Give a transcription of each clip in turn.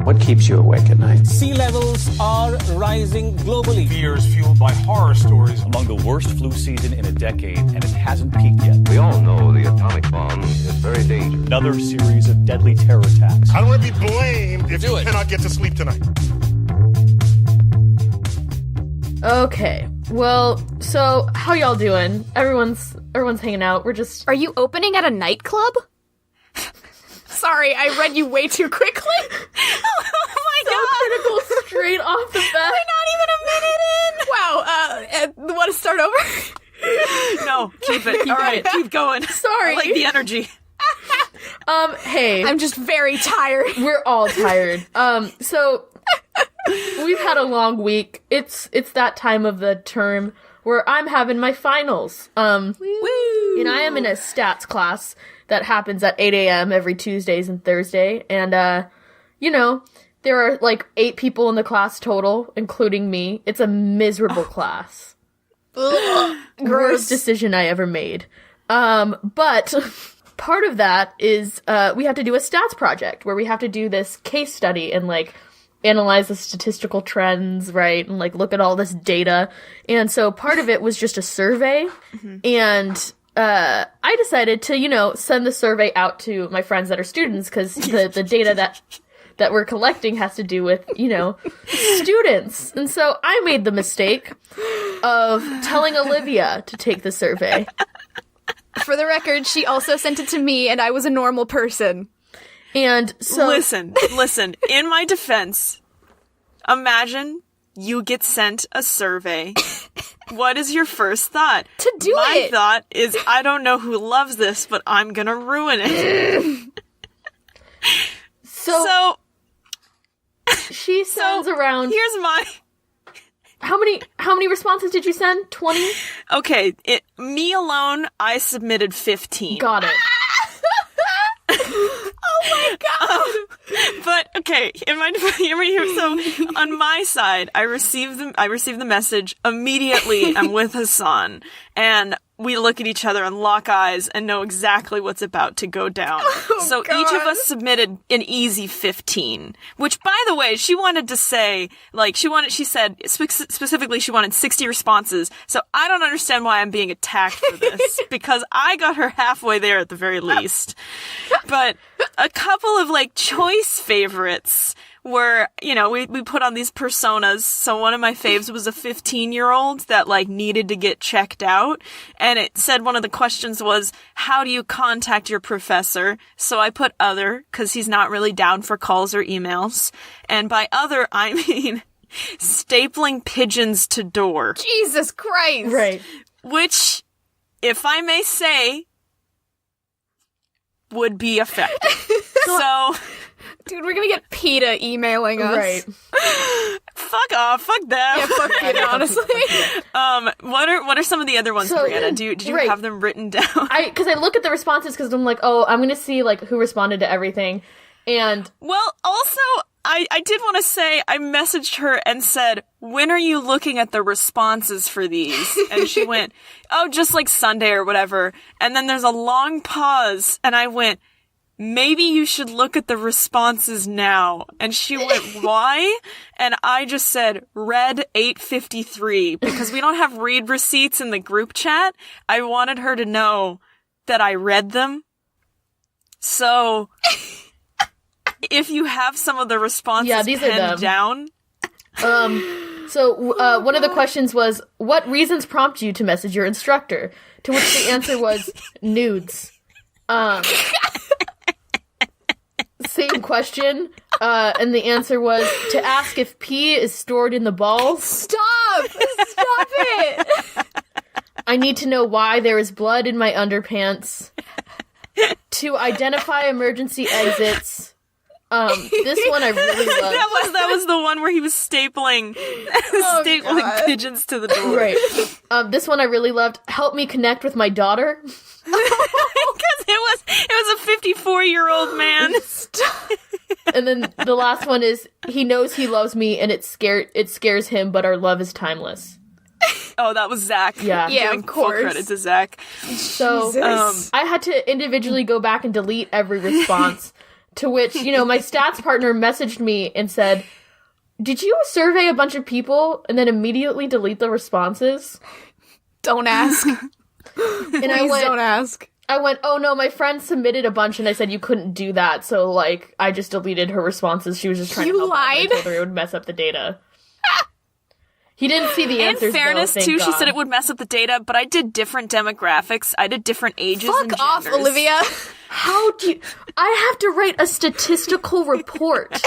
What keeps you awake at night? Sea levels are rising globally. Fears fueled by horror stories. Among the worst flu season in a decade, and it hasn't peaked yet. We all know the atomic bomb is very dangerous. Another series of deadly terror attacks. I don't want to be blamed if you cannot get to sleep tonight. Okay, well, so how y'all doing? Everyone's hanging out. Are you opening at a nightclub? Sorry, I read you way too quickly. Oh my god. Critical straight off the bat. We're not even a minute in. Wow, want to start over? No, keep it. All right, keep going. Sorry. I like the energy. Hey. I'm just very tired. We're all tired. So we've had a long week. It's that time of the term where I'm having my finals. And I am in a stats class that happens at 8 a.m. every Tuesdays and Thursday. And, there are like 8 people in the class total, including me. It's a miserable class. Worst decision I ever made. But part of that is we have to do a stats project where we have to do this case study and like analyze the statistical trends, right? And like look at all this data. And so part of it was just a survey. And I decided to, send the survey out to my friends that are students because the data that we're collecting has to do with, students. And so I made the mistake of telling Olivia to take the survey. For the record, she also sent it to me, and I was a normal person. And so... Listen, in my defense, imagine you get sent a survey. What is your first thought? To do My it! thought is, I don't know who loves this, but I'm gonna ruin it. So she sends around... Here's my... How many responses did you send? 20? Okay, me alone, I submitted 15. Got it. Oh my god! But okay, hear me here. So on my side, I received the message immediately. I'm with Hassan, and we look at each other and lock eyes and know exactly what's about to go down. So God. Each of us submitted an easy 15, which, by the way, she wanted to say, like, she said, specifically she wanted 60 responses, so I don't understand why I'm being attacked for this, because I got her halfway there at the very least. But a couple of, like, choice favorites were, we put on these personas. So one of my faves was a 15-year-old that, like, needed to get checked out. And it said one of the questions was, how do you contact your professor? So I put other, because he's not really down for calls or emails. And by other, I mean stapling pigeons to door. Jesus Christ! Right. Which, if I may say, would be effective. So... Dude, we're gonna get PETA emailing us. Right. Fuck off. Fuck them. Yeah, fuck PETA, honestly. What are some of the other ones, Brianna? Did you have them written down? Because I look at the responses because I'm like, oh, I'm gonna see like who responded to everything, and well, also I did want to say I messaged her and said, when are you looking at the responses for these? And she went, oh, just like Sunday or whatever. And then there's a long pause, and I went, maybe you should look at the responses now. And she went, why? And I just said, read 853, because we don't have read receipts in the group chat. I wanted her to know that I read them. So, if you have some of the responses these penned are them. down. So one of the questions was, what reasons prompt you to message your instructor? To which the answer was, nudes. Same question, and the answer was to ask if pee is stored in the balls. Stop it! I need to know why there is blood in my underpants. To identify emergency exits. This one I really loved. That was the one where he was stapling pigeons to the door. Right. This one I really loved. Help me connect with my daughter. Because it was a 54-year-old man. And then the last one is, he knows he loves me and it scares him, but our love is timeless. Oh, that was Zach. Yeah, Giving of course. Full credit to Zach. So I had to individually go back and delete every response To which, my stats partner messaged me and said, "Did you survey a bunch of people and then immediately delete the responses?" Don't ask. And Please don't ask. I went, "Oh no, my friend submitted a bunch and I said you couldn't do that, so I just deleted her responses. She was just trying to help out, and I told her it would mess up the data." He didn't see the answers. In fairness, though, too, thank she God. said it would mess up the data, but I did different demographics. I did different ages and Fuck off, genders. Olivia. How do you... I have to write a statistical report. This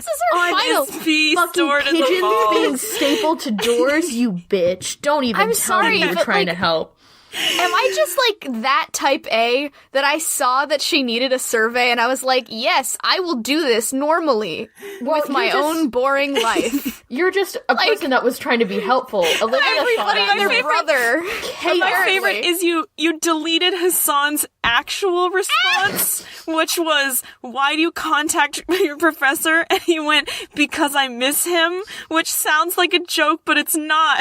is her final. Be Fucking stored in the pigeons vault. being stapled to doors, you bitch. Don't even I'm tell sorry, me you're but, trying to help. Am I just that type A that I saw that she needed a survey and I was like, yes, I will do this normally with my own boring life. You're just a person that was trying to be helpful. Olivia Everybody thought and their you were- brother. My favorite is you deleted Hassan's actual response, which was, "Why do you contact your professor?" And he went, "Because I miss him," which sounds like a joke, but it's not.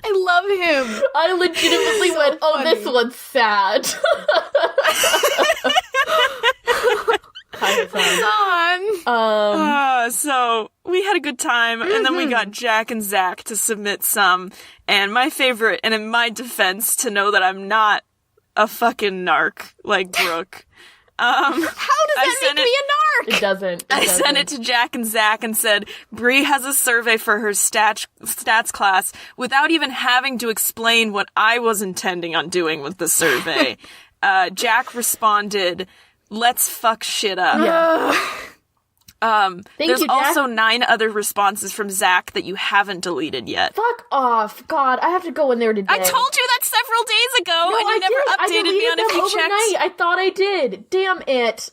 I love him. I legitimately went, "Oh, funny. this one's sad." Hi, Hassan. So we had a good time, and then we got Jack and Zach to submit some. And my favorite, and in my defense, to know that I'm not a fucking narc like Brooke. How does that make me a narc? It doesn't. I sent it to Jack and Zach and said, "Bree has a survey for her stats class," without even having to explain what I was intending on doing with the survey. Jack responded, "Let's fuck shit up." Yeah. There's you, Jack. also 9 other responses from Zach that you haven't deleted yet. Fuck off. God, I have to go in there today. I told you that several days ago, No, and you I never did. I updated me on deleted if them you overnight. checked. I thought I did. Damn it.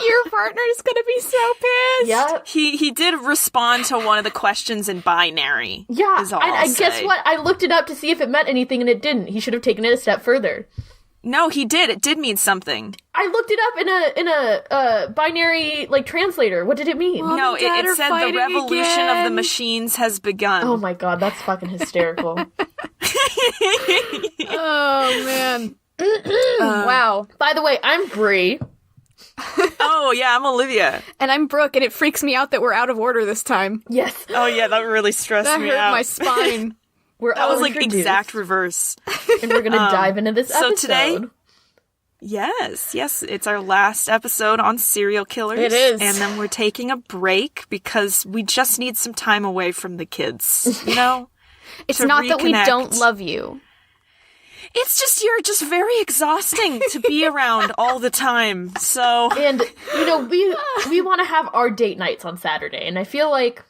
Your partner's gonna be so pissed. Yeah. He did respond to one of the questions in binary. Yeah. is all I I'll guess say. what? I looked it up to see if it meant anything and it didn't. He should have taken it a step further. No, he did. It did mean something. I looked it up in a binary translator. What did it mean? No, and Dad it are said the fighting revolution of the again. machines has begun. Oh my god, that's fucking hysterical. Oh man. Wow. By the way, I'm Bree. Oh, yeah, I'm Olivia. And I'm Brooke, and it freaks me out that we're out of order this time. Yes. Oh, yeah, that really stressed That me hurt out. my spine. We're That all was like introduced, exact reverse. and we're gonna dive into this so episode. today- Yes, it's our last episode on serial killers. It is. And then we're taking a break because we just need some time away from the kids, you know? It's To not that we reconnect. don't love you. It's just, you're just very exhausting to be around all the time, so... And we want to have our date nights on Saturday, and I feel like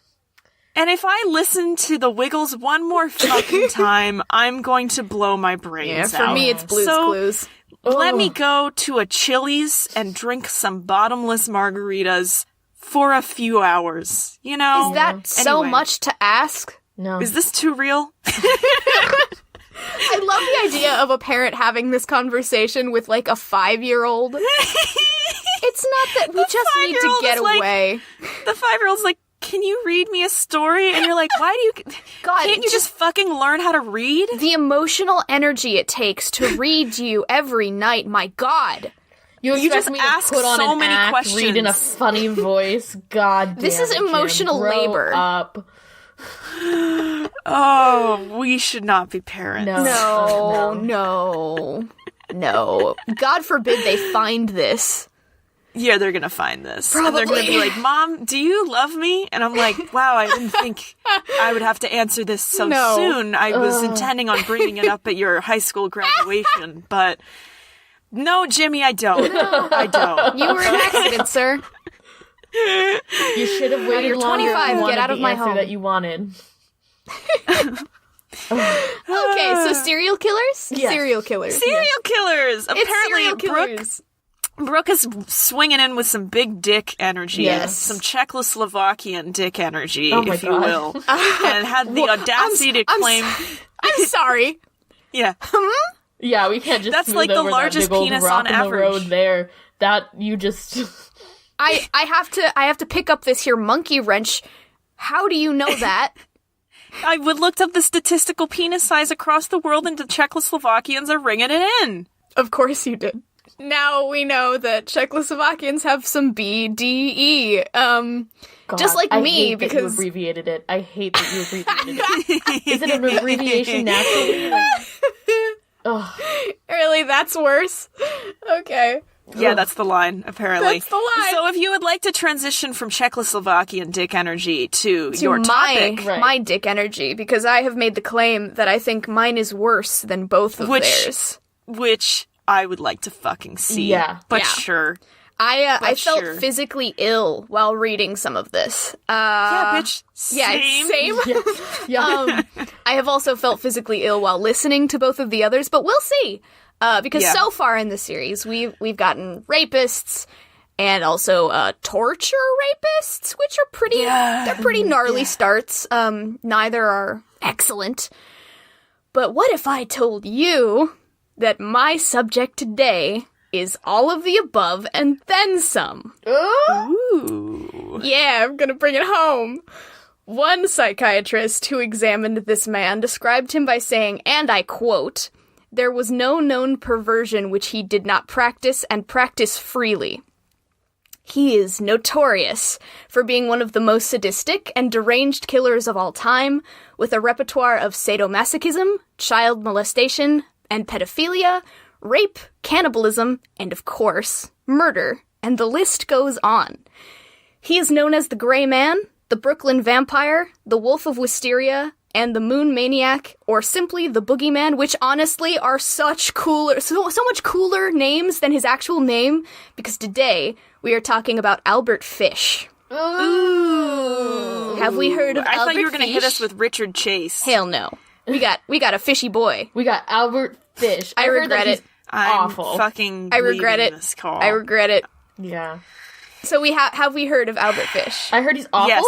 And if I listen to the Wiggles one more fucking time, I'm going to blow my brains For out. me, it's Blue's So, Clues. Let me go to a Chili's and drink some bottomless margaritas for a few hours, you know? Is that so Anyway. much to ask? no. Is this too real? I love the idea of a parent having this conversation with like a 5-year-old. It's not that we just need to 5-year-old get is like- away. The 5-year-old's like, "Can you read me a story?" And you're like, "Why do you... God, Can't you just fucking learn how to read?" The emotional energy it takes to read you every night, my God. You You expect just me to ask put on so an many act, read in a questions. funny voice. God damn This is it, Jim. emotional Grow labor. Up. Oh, we should not be parents. No. God forbid they find this. Yeah, they're gonna find this. And they're gonna be Probably. like, "Mom, do you love me?" And I'm like, "Wow, I didn't think I would have to answer this so No. soon. I was intending on bringing it up at your high school graduation, but no, Jimmy, I don't. I don't." You were an accident, sir. You should have waited You're longer. 25, if you wanted get out of the my answer home. that you wanted. Okay, so serial killers? Yes. Serial killers. Serial killers. It's Apparently, serial killers. Brooke is swinging in with some big dick energy. Yes. Some Czechoslovakian dick energy, Oh my if you God. will. And had the audacity to claim... I'm sorry. Yeah. Yeah, we can't just That's smooth like the over that largest big old penis rock on in the average. road there. That you just I have to pick up this here monkey wrench. How do you know that? I looked up the statistical penis size across the world, and the Czechoslovakians are ringing it in. Of course you did. now we know that Czechoslovakians have some B, D, E. Just like I me, hate that you because abbreviated it. I hate that you abbreviated it. Is it an abbreviation naturally? really, that's worse. Okay. Yeah, that's the line, apparently. That's the line. So if you would like to transition from Czechoslovakian dick energy to your my, topic, Right. my dick energy, because I have made the claim that I think mine is worse than both of theirs. which I would like to fucking see. Yeah. But Yeah. sure. I felt sure. physically ill while reading some of this. Yeah, bitch. Yeah, Same. Yeah. I have also felt physically ill while listening to both of the others, but we'll see. Because Yeah. so far in the series, we've gotten rapists and also torture rapists, which are they're pretty gnarly starts. Neither are excellent. But what if I told you that my subject today is all of the above and then some? Ooh. Yeah, I'm gonna bring it home. One psychiatrist who examined this man described him by saying, and I quote, "There was no known perversion which he did not practice and practice freely. He is notorious for being one of the most sadistic and deranged killers of all time, with a repertoire of sadomasochism, child molestation, and pedophilia, rape, cannibalism, and of course, murder, and the list goes on. He is known as the Gray Man, the Brooklyn Vampire, the Wolf of Wistera, and the Moon Maniac, or simply the Boogeyman, which honestly are such cooler, so much cooler names than his actual name, because today we are talking about Albert Fish. Ooh. Have we heard of I Albert thought you were going to hit Fish? us with Richard Chase. Hell no. We got a fishy boy. We got Albert Fish. I heard regret that he's it. I'm awful. fucking I regret leaving it. this call. I regret it. Yeah. So we have we heard of Albert Fish? I heard he's awful.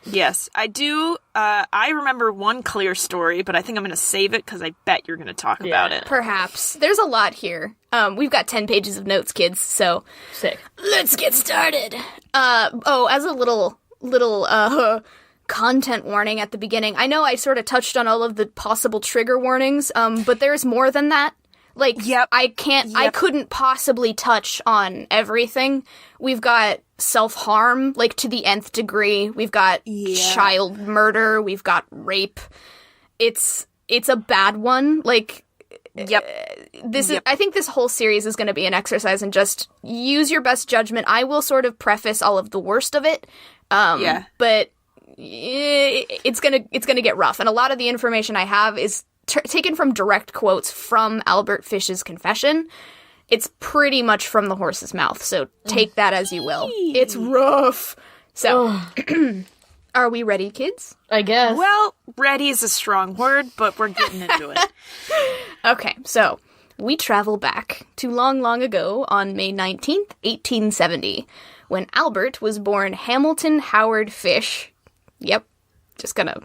Yes, I do. I remember one clear story, but I think I'm going to save it because I bet you're going to talk about it. Perhaps. There's a lot here. We've got 10 pages of notes, kids, so Sick. let's get started. As a little content warning at the beginning, I know I sort of touched on all of the possible trigger warnings, but there's more than that. Like, Yep. I couldn't possibly touch on everything. We've got self-harm, like, to the nth degree. We've got child murder. We've got rape. It's a bad one. Like, Yep. I think this whole series is going to be an exercise in just use your best judgment. I will sort of preface all of the worst of it. But it's gonna get rough, and a lot of the information I have is taken from direct quotes from Albert Fish's confession. It's pretty much from the horse's mouth, so take that as you will. It's rough. So, are we ready, kids? I guess. Well, ready is a strong word, but we're getting into it. Okay, so we travel back to long, long ago on May 19th, 1870, when Albert was born Hamilton Howard Fish. Yep, just gonna...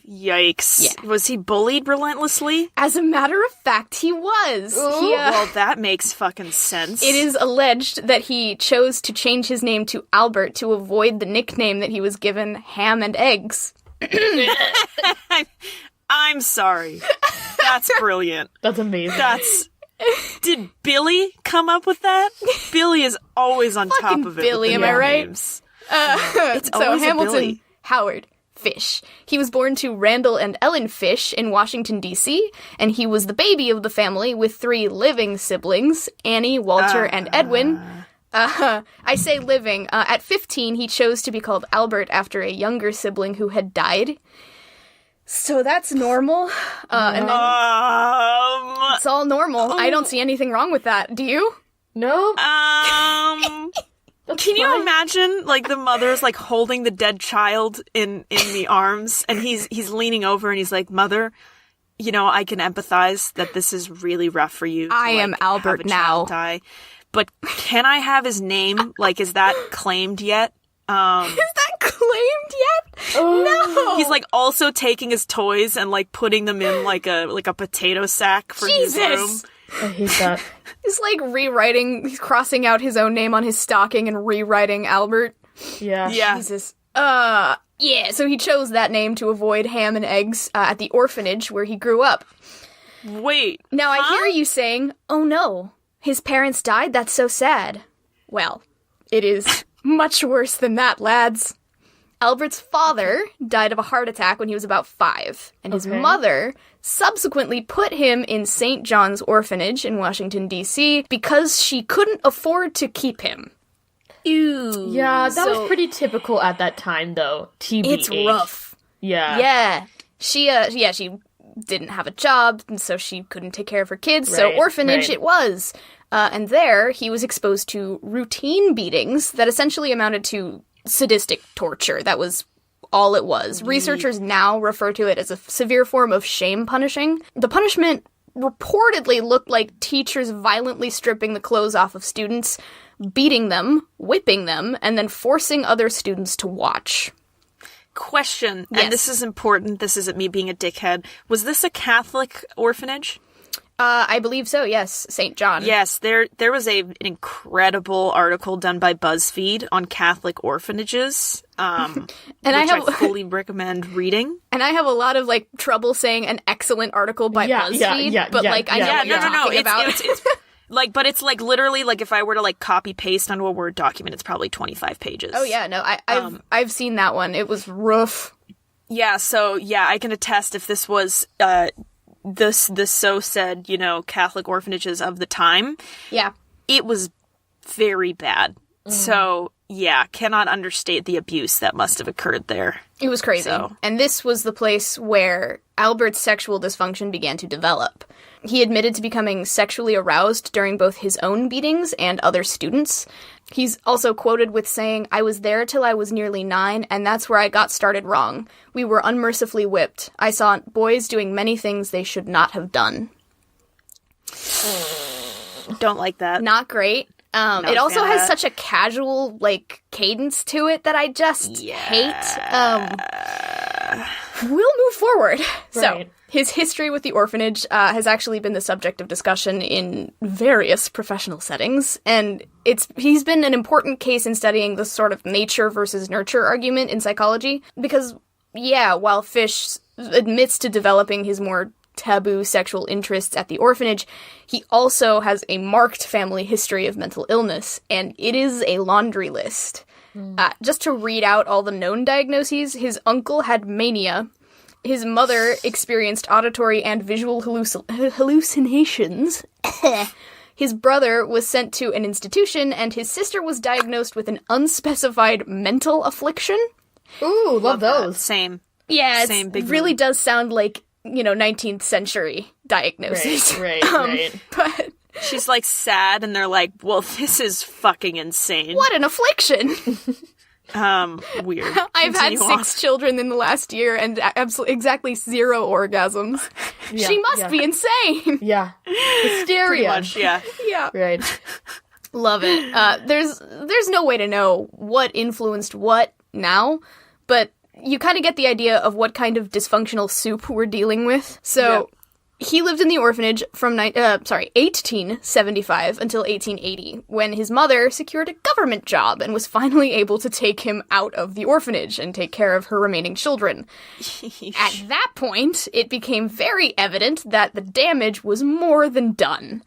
Yikes. Yeah. Was he bullied relentlessly? As a matter of fact, he was. Well, that makes fucking sense. It is alleged that he chose to change his name to Albert to avoid the nickname that he was given, Ham and Eggs. I'm sorry. That's brilliant. That's amazing. Did Billy come up with that? Billy is always on top Fucking of it. Billy, with am the I right? names. So always a Hamilton Billy. Howard Fish. He was born to Randall and Ellen Fish in Washington, D.C., and he was the baby of the family with 3 living siblings, Annie, Walter, and Edwin. I say living. At 15, he chose to be called Albert after a younger sibling who had died. So that's normal. And then it's all normal. I don't see anything wrong with that. Do you? No. Can you imagine, like, the mother's, like, holding the dead child in the arms, and he's leaning over and he's like, "Mother, you know, I can empathize that this is really rough for you. I am Albert have a child now. die, but can I have his name? Like, is that claimed yet?" Is that claimed yet? No. He's like also taking his toys and like putting them in like a potato sack for his room. Jesus. I hate that. He's like he's crossing out his own name on his stocking and rewriting Albert. Yeah. Yeah. Jesus. Yeah, so he chose that name to avoid Ham and Eggs at the orphanage where he grew up. Wait. Now, I hear you saying, oh no, his parents died, that's so sad. Well, it is much worse than that, lads. Albert's father died of a heart attack when he was about 5, and his mother subsequently put him in St. John's Orphanage in Washington, D.C. because she couldn't afford to keep him. Ew. Yeah, that was pretty typical at that time, though. TBH. It's rough. Yeah. Yeah. She didn't have a job, and so she couldn't take care of her kids, so Right, orphanage right. it was. And there, he was exposed to routine beatings that essentially amounted to sadistic torture. That was all it was. Researchers now refer to it as a severe form of shame punishing. The punishment reportedly looked like teachers violently stripping the clothes off of students, beating them, whipping them, and then forcing other students to watch. Question, Yes. and this is important, this isn't me being a dickhead. Was this a Catholic orphanage? I believe so, yes. St. John. Yes, there was an incredible article done by BuzzFeed on Catholic orphanages, And which I fully recommend reading. And I have a lot of, trouble saying an excellent article by BuzzFeed, I know what you're talking about. It's but it's literally if I were to copy paste onto a Word document, it's probably 25 pages. Oh yeah, no, I've seen that one. It was rough. Yeah, so I can attest if this was the so said, Catholic orphanages of the time. Yeah. It was very bad. So, cannot understate the abuse that must have occurred there. It was crazy. So. And this was the place where Albert's sexual dysfunction began to develop. He admitted to becoming sexually aroused during both his own beatings and other students. He's also quoted with saying, "I was there till I was nearly 9, and that's where I got started wrong. We were unmercifully whipped. I saw boys doing many things they should not have done." Don't like that. Not great. It also fan of has that. such a casual, cadence to it that I just hate. We'll move forward. So, Right. his history with the orphanage has actually been the subject of discussion in various professional settings, and he's been an important case in studying the sort of nature versus nurture argument in psychology, because, while Fish admits to developing his more taboo sexual interests at the orphanage, he also has a marked family history of mental illness, and it is a laundry list. Just to read out all the known diagnoses, his uncle had mania, his mother experienced auditory and visual hallucinations, his brother was sent to an institution, and his sister was diagnosed with an unspecified mental affliction. Ooh, love that. those. Same. Yeah, Same, it big really one. does sound like, 19th century diagnosis. Right. But She's sad, and they're like, well, this is fucking insane. what an affliction! Weird. I've had Continue 6 children in the last year and exactly 0 orgasms. She must be insane! Yeah. Hysteria. Pretty much, yeah. Yeah. Right. Love it. There's no way to know what influenced what now, but you kind of get the idea of what kind of dysfunctional soup we're dealing with. So, he lived in the orphanage from 1875 until 1880, when his mother secured a government job and was finally able to take him out of the orphanage and take care of her remaining children. At that point, it became very evident that the damage was more than done.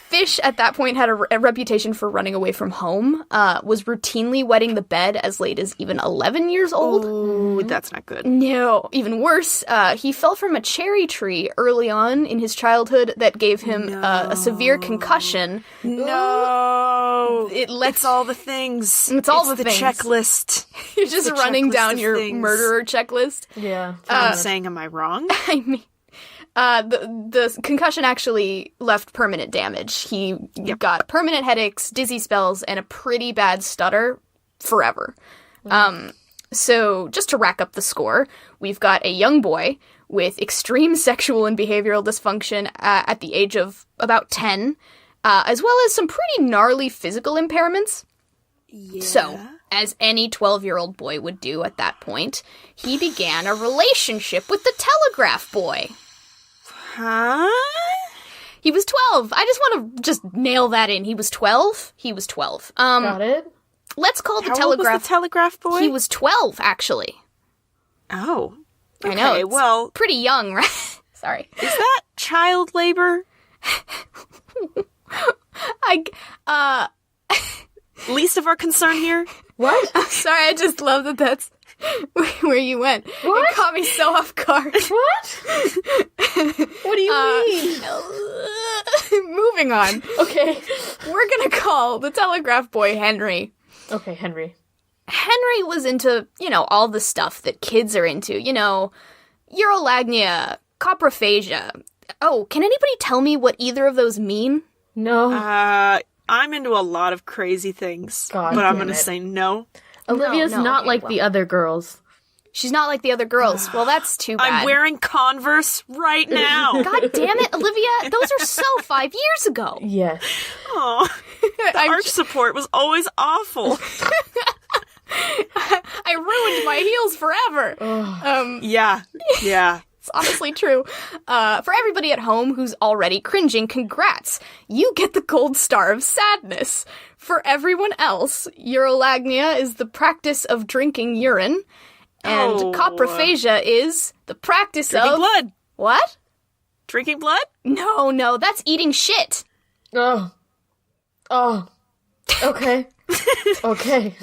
Fish at that point had a reputation for running away from home, was routinely wetting the bed as late as even 11 years old. Ooh, that's not good. No, even worse, he fell from a cherry tree early on in his childhood that gave him a severe concussion. No! It's all the things. It's all the things. Checklist. You're just the running checklist down of your things. murderer checklist. Yeah. I'm saying, am I wrong? I mean, the concussion actually left permanent damage. He got permanent headaches, dizzy spells, and a pretty bad stutter forever. So just to rack up the score, we've got a young boy with extreme sexual and behavioral dysfunction at the age of about 10, as well as some pretty gnarly physical impairments. Yeah. So, as any 12-year-old boy would do at that point, he began a relationship with the telegraph boy. Huh? He was 12. I just want to nail that in. He was 12? He was 12. Got it? Let's call the How old telegraph... was the telegraph boy? He was 12, actually. Oh. I know. Okay, It's well, pretty young, right? Sorry. Is that child labor? Least of our concern here? What? Sorry, I just love that that's where you went. What? It caught me so off guard. What? What do you mean? Moving on. Okay. We're gonna call the telegraph boy Henry. Okay, Henry. Henry was into, all the stuff that kids are into. Urolagnia, coprophagia. Oh, can anybody tell me what either of those mean? No. I'm into a lot of crazy things, God but I'm damn going to it. say no. Olivia's No, not okay, like well. the other girls. She's not like the other girls. Well, that's too bad. I'm wearing Converse right now. God damn it, Olivia! Those are so 5 years ago. Yes. Aw, the arch support was always awful. I ruined my heels forever. Yeah. It's honestly true. For everybody at home who's already cringing, congrats. You get the gold star of sadness. For everyone else, urolagnia is the practice of drinking urine, and coprophagia is the practice Drinking of... blood. What? Drinking blood? No, that's eating shit. Oh. Okay. Okay.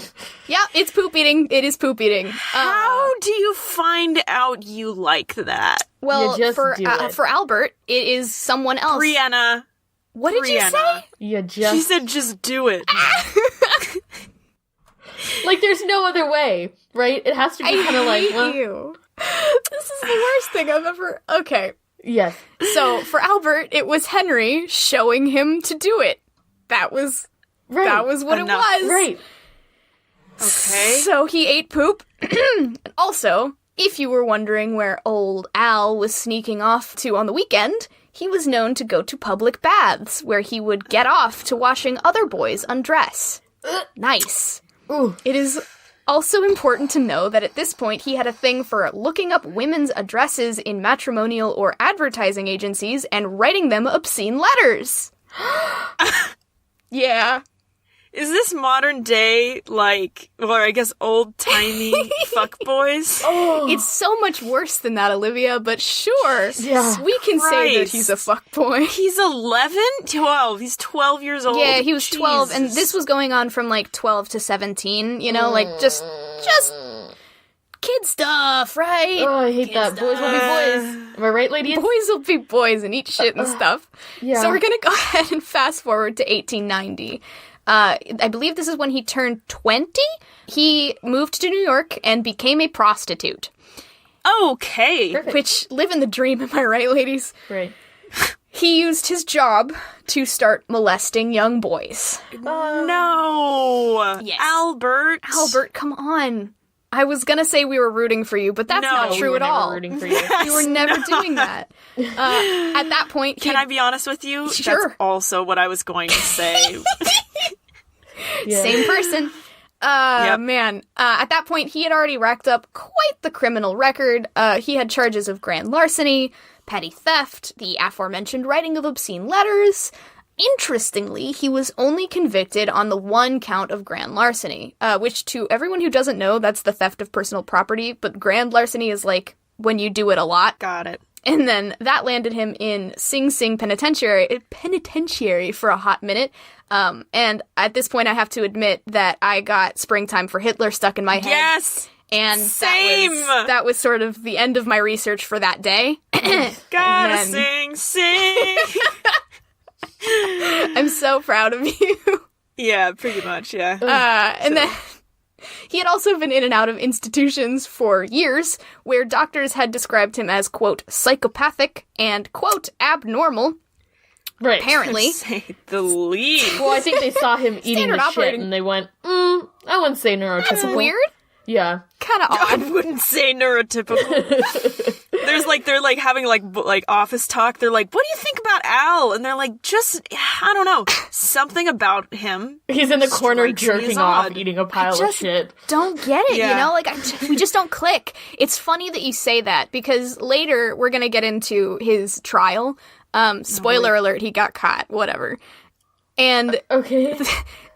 Yeah, it's poop eating. It is poop eating. How do you find out you like that? Well, You just for do it. for Albert, it is someone else. Brianna. What did you Brianna. say? You just... She said just do it. Like, there's no other way, right? It has to be kind of like... hate well, you. This is the worst thing I've ever... Okay. yes. So, for Albert, it was Henry showing him to do it. That was Right. what Enough. it was. Right. Okay. So he ate poop. Also, if you were wondering where old Al was sneaking off to on the weekend, he was known to go to public baths, where he would get off to watching other boys undress. Nice. Ooh. It is also important to know that at this point he had a thing for looking up women's addresses in matrimonial or advertising agencies and writing them obscene letters. Yeah. Is this modern day, or I guess old-timey fuckboys? It's so much worse than that, Olivia, but sure. Yeah. We can say that Christ. he's a fuckboy. He's 11? 12. He's 12 years old. Yeah, he was 12, and Jesus. this was going on from, 12 to 17, just kid stuff, right? Oh, I hate that. Boys will be boys. Am I right, ladies? Boys will be boys and eat shit and stuff. Yeah. So we're gonna go ahead and fast forward to 1890. I believe this is when he turned 20. He moved to New York and became a prostitute. Okay. Perfect. Which, living the dream, am I right, ladies? Right. He used his job to start molesting young boys. No. Yes. Albert. Albert, come on. I was gonna say we were rooting for you, but that's No, not we true We're at never all. rooting for you. You were never doing that. At that point, Can I be honest with you? Sure. That's also what I was going to say. Yeah. Same person. Yep. Man. At that point, he had already racked up quite the criminal record. He had charges of grand larceny, petty theft, the aforementioned writing of obscene letters. Interestingly, he was only convicted on the one count of grand larceny, which to everyone who doesn't know, that's the theft of personal property, but grand larceny is like when you do it a lot. Got it. And then that landed him in Sing Sing Penitentiary for a hot minute. And at this point, I have to admit that I got Springtime for Hitler stuck in my head. Yes. And Same. that was sort of the end of my research for that day. Gotta And then- sing. I'm so proud of you. Yeah, pretty much, yeah. And then he had also been in and out of institutions for years, where doctors had described him as, quote, psychopathic and, quote, abnormal. Right. Apparently. Say the least. Well, I think they saw him eating Standard the operating- shit, and they went, I wouldn't say neurotypical. That's weird. Yeah. Kind of I odd. wouldn't say neurotypical. They're having office talk. They're like, what do you think about Al? And they're like, just, I don't know, something about him. He's in the corner Strikes me as jerking off, odd. eating a pile of just shit. don't get it, Yeah. we just don't click. It's funny that you say that, because later we're gonna get into his trial. Spoiler alert, he got caught, whatever. And Okay.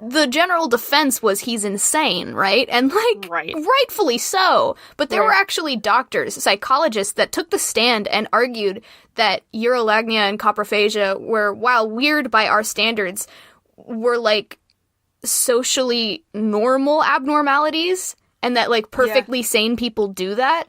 the general defense was he's insane, right? And, like, rightfully so. But there were actually doctors, psychologists that took the stand and argued that urolagnia and coprophagia were, while weird by our standards, were, like, socially normal abnormalities, and that, like, perfectly sane people do that.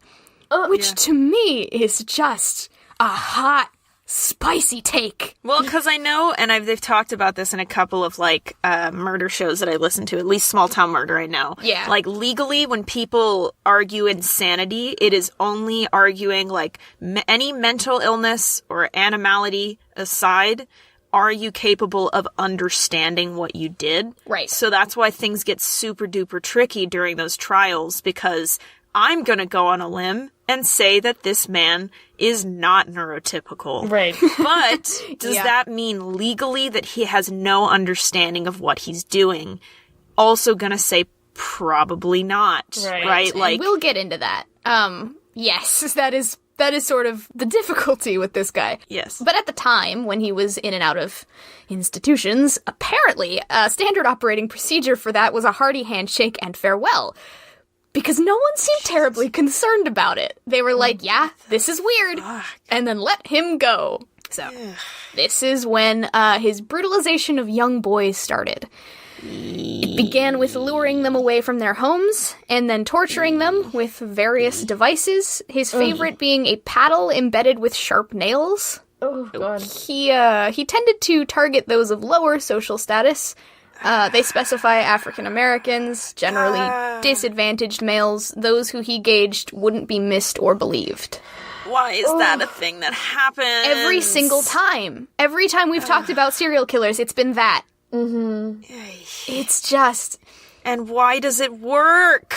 Which, to me, is just a hot, spicy take. Well, because I know, and they've talked about this in a couple of, like, murder shows that I listen to, at least Small Town Murder I know. Yeah. Like, legally, when people argue insanity, it is only arguing, like, any mental illness or animality aside, are you capable of understanding what you did? Right. So that's why things get super duper tricky during those trials, because I'm gonna go on a limb and say that this man is not neurotypical. Right. But does that mean legally that he has no understanding of what he's doing? Also gonna say probably not. Right? And Like, we'll get into that. Yes, that is sort of the difficulty with this guy. yes. But at the time, when he was in and out of institutions, apparently a standard operating procedure for that was a hearty handshake and farewell. Because no one seemed terribly concerned about it. They were like, yeah, this is weird, and then let him go. So, this is when his brutalization of young boys started. It began with luring them away from their homes, and then torturing them with various devices, his favorite being a paddle embedded with sharp nails. Oh, God. He tended to target those of lower social status. They specify African Americans, generally disadvantaged males, those who he gauged wouldn't be missed or believed. Why is that a thing that happens? Every single time. Every time we've talked about serial killers, it's been that. Mm-hmm. It's just... And why does it work?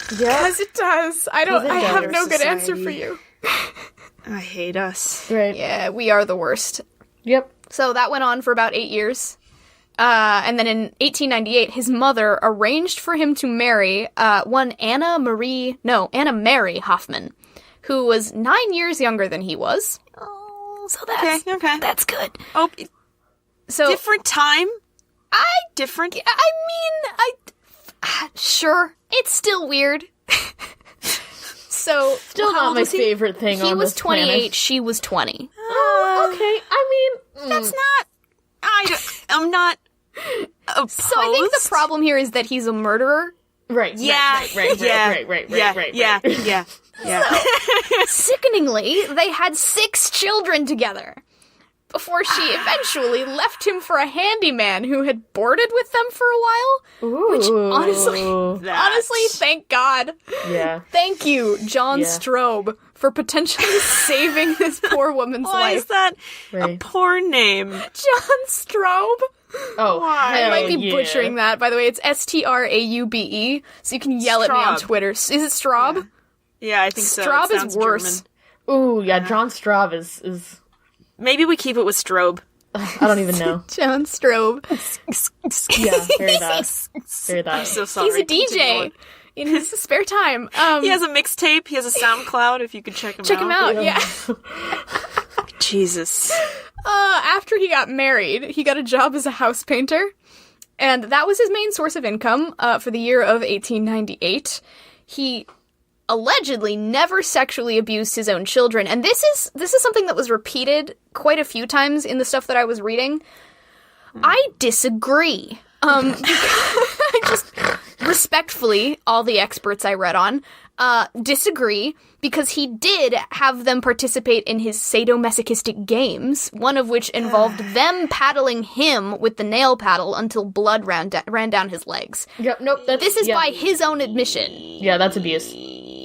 Because it does. I have no good society. answer for you. I hate us. Right. Yeah, we are the worst. Yep. So that went on for about 8 years. And then in 1898, his mother arranged for him to marry one Anna Mary Hoffman, who was 9 years younger than he was. Oh, so that's okay. That's good. Oh, So different time? Different? Sure, it's still weird. So Still how not old my was he? favorite thing He on was this 28, planet. she was 20. Oh, okay. I mean, That's not... I'm not opposed. So I think the problem here is that he's a murderer. right. Yeah. Right. Yeah. Sickeningly, they had 6 children together before she eventually left him for a handyman who had boarded with them for a while. Ooh. Which, honestly, thank God. Yeah. Thank you, John Yeah. Strobe, for potentially saving this poor woman's Why life. is that a Right. porn name? John Strobe? Oh, I might be hell butchering that, by the way. It's Straube, so you can yell at me on Straub. Twitter. Is it Straub? Yeah, I think so. It Straub sounds is worse. German. Ooh, yeah, John Straub is Maybe we keep it with Strobe. I don't even know. John Strobe. Yeah, very that. Very I'm that. so sorry. He's a Continue DJ on. in his spare time. He has a mixtape. He has a SoundCloud. If you could check him out. Check him out, yeah. Jesus. After he got married, he got a job as a house painter, and that was his main source of income for the year of 1898. He allegedly never sexually abused his own children, and this is something that was repeated quite a few times in the stuff that I was reading. I disagree. I just respectfully, all the experts I read on, disagree, because he did have them participate in his sadomasochistic games, one of which involved them paddling him with the nail paddle until blood ran down his legs. Yep, nope. This is by his own admission. Yeah, that's abuse.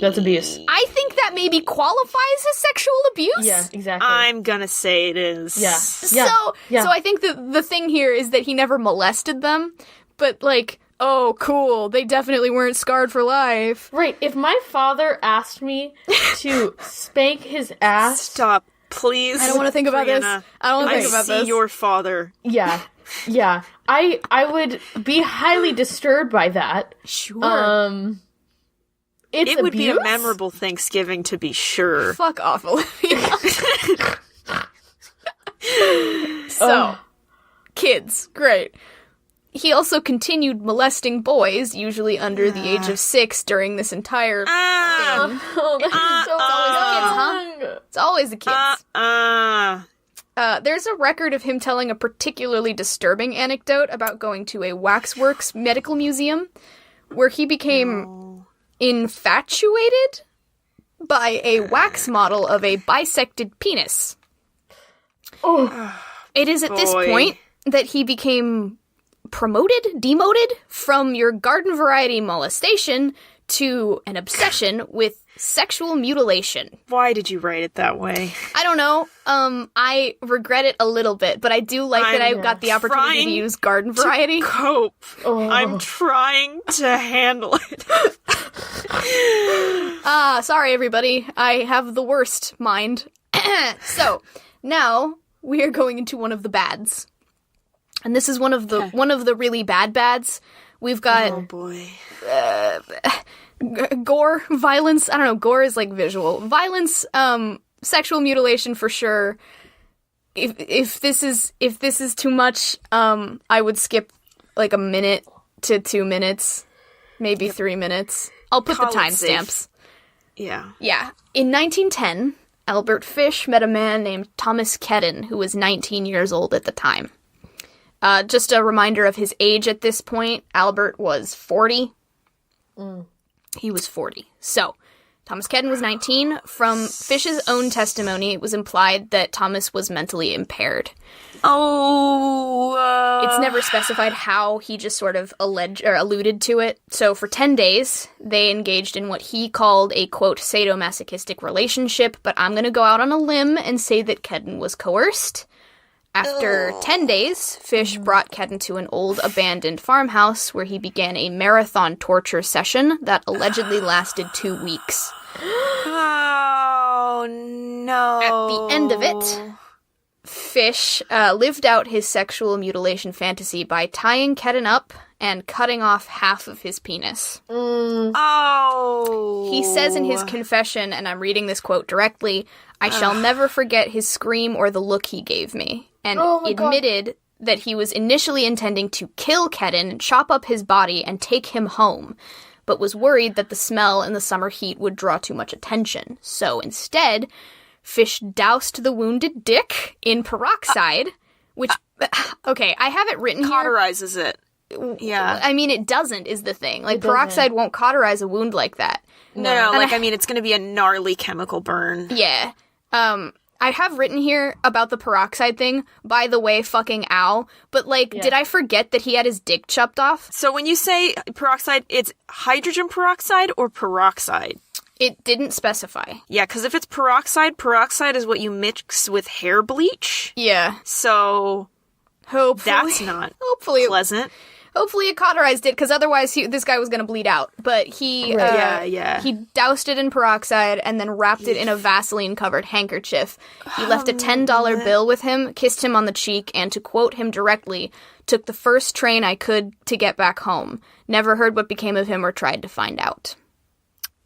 That's abuse. I think that maybe qualifies as sexual abuse. Yeah, exactly. I'm gonna say it is. Yeah. So I think the thing here is that he never molested them, but like, oh, cool, they definitely weren't scarred for life. Right. If my father asked me to spank his ass, Stop, please. I don't want to think about this. Brianna. I don't want to think about see this. your father. yeah, I would be highly disturbed by that. Sure. It's It would be a abuse? memorable Thanksgiving, to be sure. Fuck off, Olivia. So, kids. Great. He also continued molesting boys, usually under the age of 6, during this entire thing. Oh, that's so It's always the kids, huh? There's a record of him telling a particularly disturbing anecdote about going to a waxworks medical museum, where he became infatuated by a wax model of a bisected penis. Oh. It is at this point that he became demoted from your garden variety molestation to an obsession with sexual mutilation. Why did you write it that way? I don't know. I regret it a little bit, but I do like that I got the opportunity to use garden variety. Cope. I'm trying to handle it. Sorry everybody. I have the worst mind. So, now we are going into one of the bads. And this is one of the really bad bads. We've got Oh boy. Gore, violence. I don't know. Gore is like visual violence. Sexual mutilation for sure. If this is too much, I would skip like a minute to 2 minutes, maybe 3 minutes. I'll put the timestamps. Yeah. Yeah. In 1910, Albert Fish met a man named Thomas Kedden, who was 19 years old at the time. Just a reminder of his age at this point. Albert was 40. He was 40. So, Thomas Kedden was 19. From Fish's own testimony, it was implied that Thomas was mentally impaired. It's never specified how, he just sort of alluded to it. So for 10 days, they engaged in what he called a, quote, sadomasochistic relationship, but I'm going to go out on a limb and say that Kedden was coerced. After 10 days, Fish brought Kedden to an old abandoned farmhouse where he began a marathon torture session that allegedly lasted 2 weeks. Oh, no. At the end of it, Fish lived out his sexual mutilation fantasy by tying Kedden up and cutting off half of his penis. Oh. He says in his confession, and I'm reading this quote directly, "I shall never forget his scream or the look he gave me," and admitted that he was initially intending to kill Kedden, chop up his body, and take him home, but was worried that the smell in the summer heat would draw too much attention. So instead, Fish doused the wounded dick in peroxide, which, okay, I have it written here. Cauterizes it. Yeah. I mean, it doesn't, is the thing. Like, peroxide won't cauterize a wound like that. No, like, I mean, it's gonna be a gnarly chemical burn. Yeah. I have written here about the peroxide thing, by the way, fucking ow, but, like, did I forget that he had his dick chopped off? So when you say peroxide, it's hydrogen peroxide or peroxide? It didn't specify. Yeah, because if it's peroxide is what you mix with hair bleach. Yeah. So Hopefully. that's not hopefully pleasant. Hopefully it cauterized it, because otherwise this guy was going to bleed out. But he he doused it in peroxide and then wrapped it in a Vaseline-covered handkerchief. He left a $10 bill with him, kissed him on the cheek, and to quote him directly, "Took the first train I could to get back home. Never heard what became of him or tried to find out."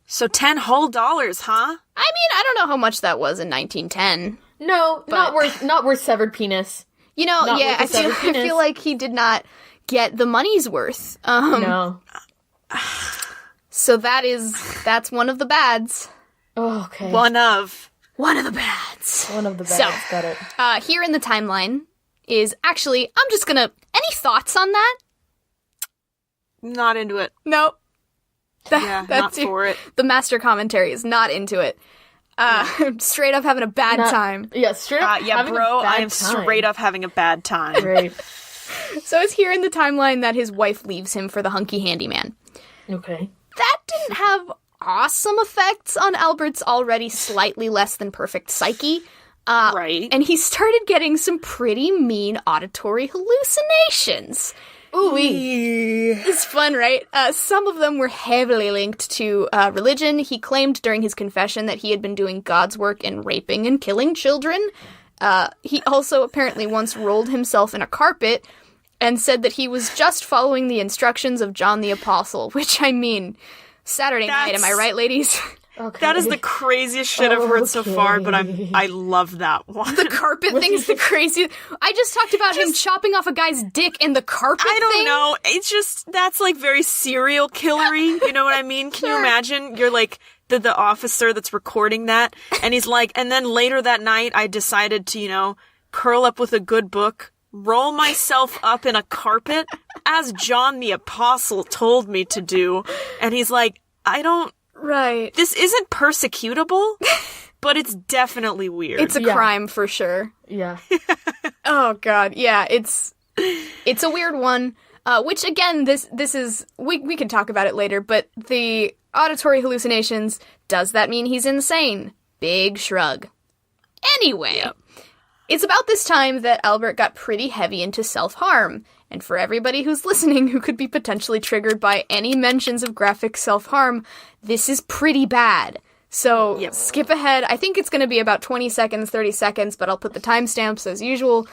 So $10 whole, huh? I mean, I don't know how much that was in 1910. No, not worth severed penis. You know, Not yeah, worth a I severed penis. feel like he did not get the money's worth. No. So that's one of the bads. Oh, okay. One of the bads. One of the bads. So, Got it. Here in the timeline is actually, I'm just gonna, any thoughts on that? not into it. Nope. Yeah, not for it. The master commentary is not into it. Straight up having a bad time. Yeah, straight up. Yeah, having bro, a bad I am time. straight up having a bad time. Great. So it's here in the timeline that his wife leaves him for the hunky handyman. Okay. That didn't have awesome effects on Albert's already slightly less than perfect psyche. Right. And he started getting some pretty mean auditory hallucinations. Ooh-wee. It's fun, right? Some of them were heavily linked to religion. He claimed during his confession that he had been doing God's work in raping and killing children. He also apparently once rolled himself in a carpet and said that he was just following the instructions of John the Apostle, which, I mean, Saturday night, am I right, ladies? Okay. That is the craziest shit I've heard so far, but I love that one. The carpet thing's the craziest. I just talked about him chopping off a guy's dick in the carpet I don't thing. know. It's just, that's like very serial killery. You know what I mean? Can you imagine? You're like the officer that's recording that, and he's like, and then later that night, I decided to, you know, curl up with a good book, roll myself up in a carpet, as John the Apostle told me to do. And he's like, Right. This isn't persecutable, but it's definitely weird. It's a crime for sure. Yeah. Oh god, yeah, it's a weird one. Which again, this is we can talk about it later, but the auditory hallucinations, does that mean he's insane? Big shrug. Anyway, it's about this time that Albert got pretty heavy into self-harm. And for everybody who's listening who could be potentially triggered by any mentions of graphic self-harm, this is pretty bad. So skip ahead. I think it's going to be about 20 seconds, 30 seconds, but I'll put the timestamps as usual.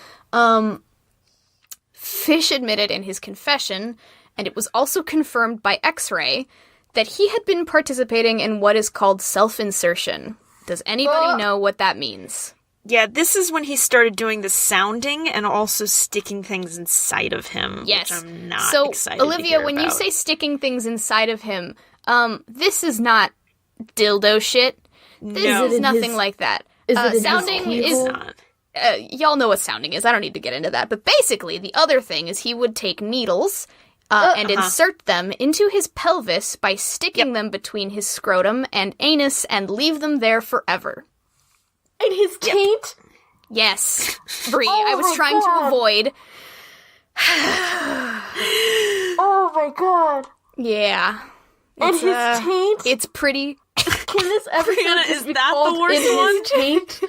Fish admitted in his confession, and it was also confirmed by X-ray, that he had been participating in what is called self-insertion. Does anybody know what that means? Yeah, this is when he started doing the sounding and also sticking things inside of him. Yes. Which I'm not so, excited Olivia, to hear when you about. say sticking things inside of him, this is not dildo shit. This No. is nothing like that. Is it in sounding his is keyhole? Not. y'all know what sounding is. I don't need to get into that. But basically, the other thing is he would take needles and insert them into his pelvis by sticking them between his scrotum and anus and leave them there forever. And his taint? Yes, Bree, I was trying to avoid. Oh my god. Yeah. And It's, his taint? It's pretty. Can this ever Brianna, just is be that called the worst in one? his taint?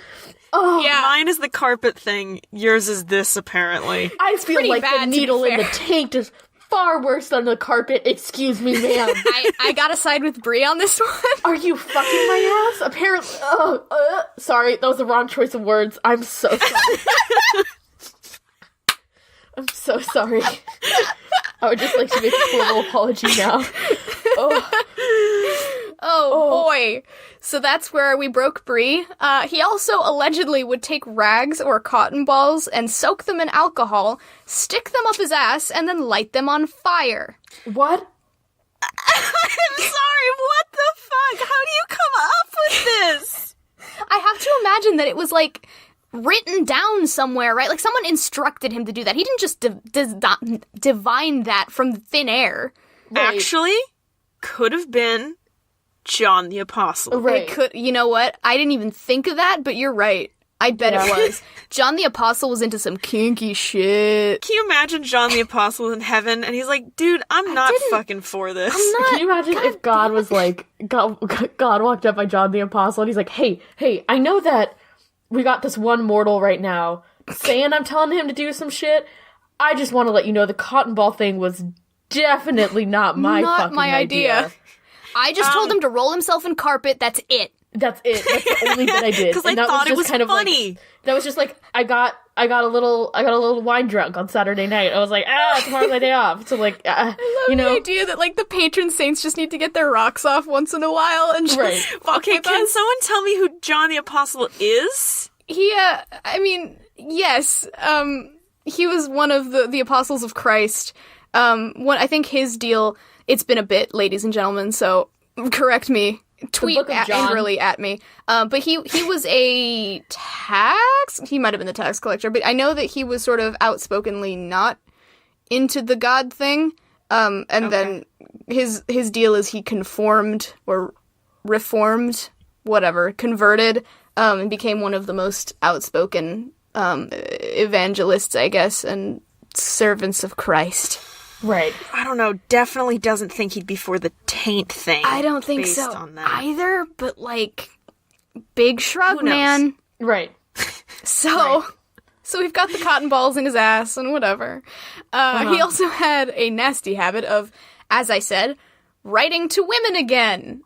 Oh, Yeah. Mine is the carpet thing. Yours is this, apparently. I feel pretty like bad, the to be needle in the fair. taint is far worse than the carpet. Excuse me, ma'am. I gotta side with Bree on this one. Are you fucking my ass? Apparently. Sorry, that was the wrong choice of words. I'm so sorry. I'm so sorry. I would just like to make a formal apology now. Oh boy. So that's where we broke Bree. He also allegedly would take rags or cotton balls and soak them in alcohol, stick them up his ass, and then light them on fire. What? I'm sorry, what the fuck? How do you come up with this? I have to imagine that it was like written down somewhere, right? Like someone instructed him to do that. He didn't just divine that from thin air. Right. Actually, could have been John the Apostle. Right. It could, you know what? I didn't even think of that, but you're right. I bet it was. John the Apostle was into some kinky shit. Can you imagine John the Apostle in heaven? And he's like, dude, I'm not fucking for this. Can you imagine if God was like, God walked up by John the Apostle and he's like, hey, I know that we got this one mortal right now saying I'm telling him to do some shit. I just want to let you know the cotton ball thing was definitely not my fucking idea. I just told him to roll himself in carpet. That's it. That's it. That's the only bit I did. Because I And that thought it just was kind of funny. Like, that was just like I got a little wine drunk on Saturday night. I was like, tomorrow's my day off. So like, you know, The idea that like the patron saints just need to get their rocks off once in a while and just Right. fuck Okay, with can us. someone tell me who John the Apostle is? He, I mean, yes, he was one of the apostles of Christ. I think his deal, it's been a bit, ladies and gentlemen, so correct me. Tweet Book of John. angrily at me. But he was he might have been the tax collector, but I know that he was sort of outspokenly not into the God thing. Then his deal is he conformed or reformed, whatever, converted, and became one of the most outspoken evangelists, I guess, and servants of Christ. right. I don't know. Definitely doesn't think he'd be for the taint thing. I don't think based so on that. either, but like, big shrug, Who knows? man. Right. So we've got the cotton balls in his ass and whatever. He also had a nasty habit of, as I said, writing to women again.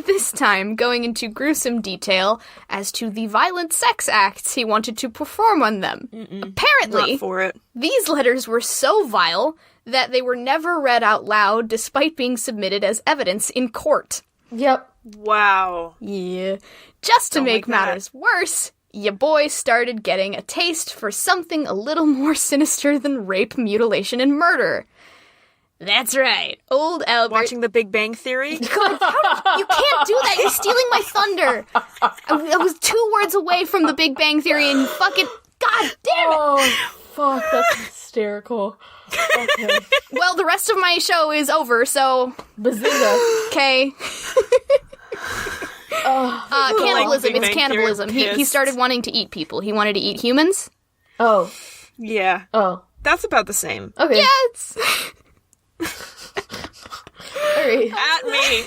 This time going into gruesome detail as to the violent sex acts he wanted to perform on them. Apparently, Not for it. these letters were so vile that they were never read out loud despite being submitted as evidence in court. Yep. Wow. Yeah. Just to Don't make like that. matters worse, ya boy started getting a taste for something a little more sinister than rape, mutilation, and murder. That's right. Old Albert... Watching The Big Bang Theory? You can't do that. You're stealing my thunder. I was 2 words away from the Big Bang Theory and you fucking... God damn it. Oh, fuck, that's hysterical. Okay. Well, the rest of my show is over, so... Bazinga. Okay. Cannibalism. Big It's Bang cannibalism. Theory, He pissed. started wanting to eat people. He wanted to eat humans. Oh. Yeah. Oh. That's about the same. Okay. Yeah, it's... Alright. At me.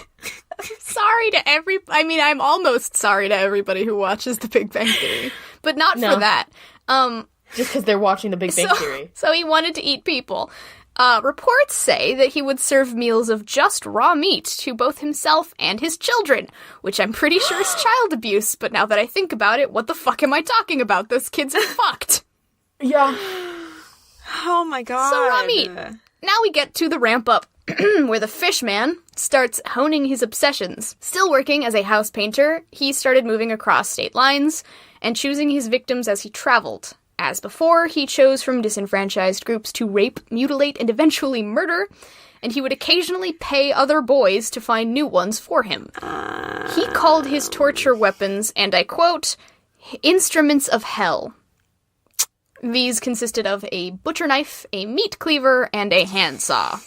sorry to I'm almost sorry to everybody who watches The Big Bang Theory. But not No. for that. Just because they're watching The Big Bang Theory. So he wanted to eat people. Reports say that he would serve meals of just raw meat to both himself and his children, which I'm pretty sure is child abuse, but now that I think about it, what the fuck am I talking about? Those kids are fucked. Yeah. Oh my god. So raw meat. Now we get to the ramp up, where the fish man starts honing his obsessions. Still working as a house painter, he started moving across state lines and choosing his victims as he traveled. As before, he chose from disenfranchised groups to rape, mutilate, and eventually murder, and he would occasionally pay other boys to find new ones for him. He called his torture weapons, and I quote, instruments of hell. These consisted of a butcher knife, a meat cleaver, and a handsaw.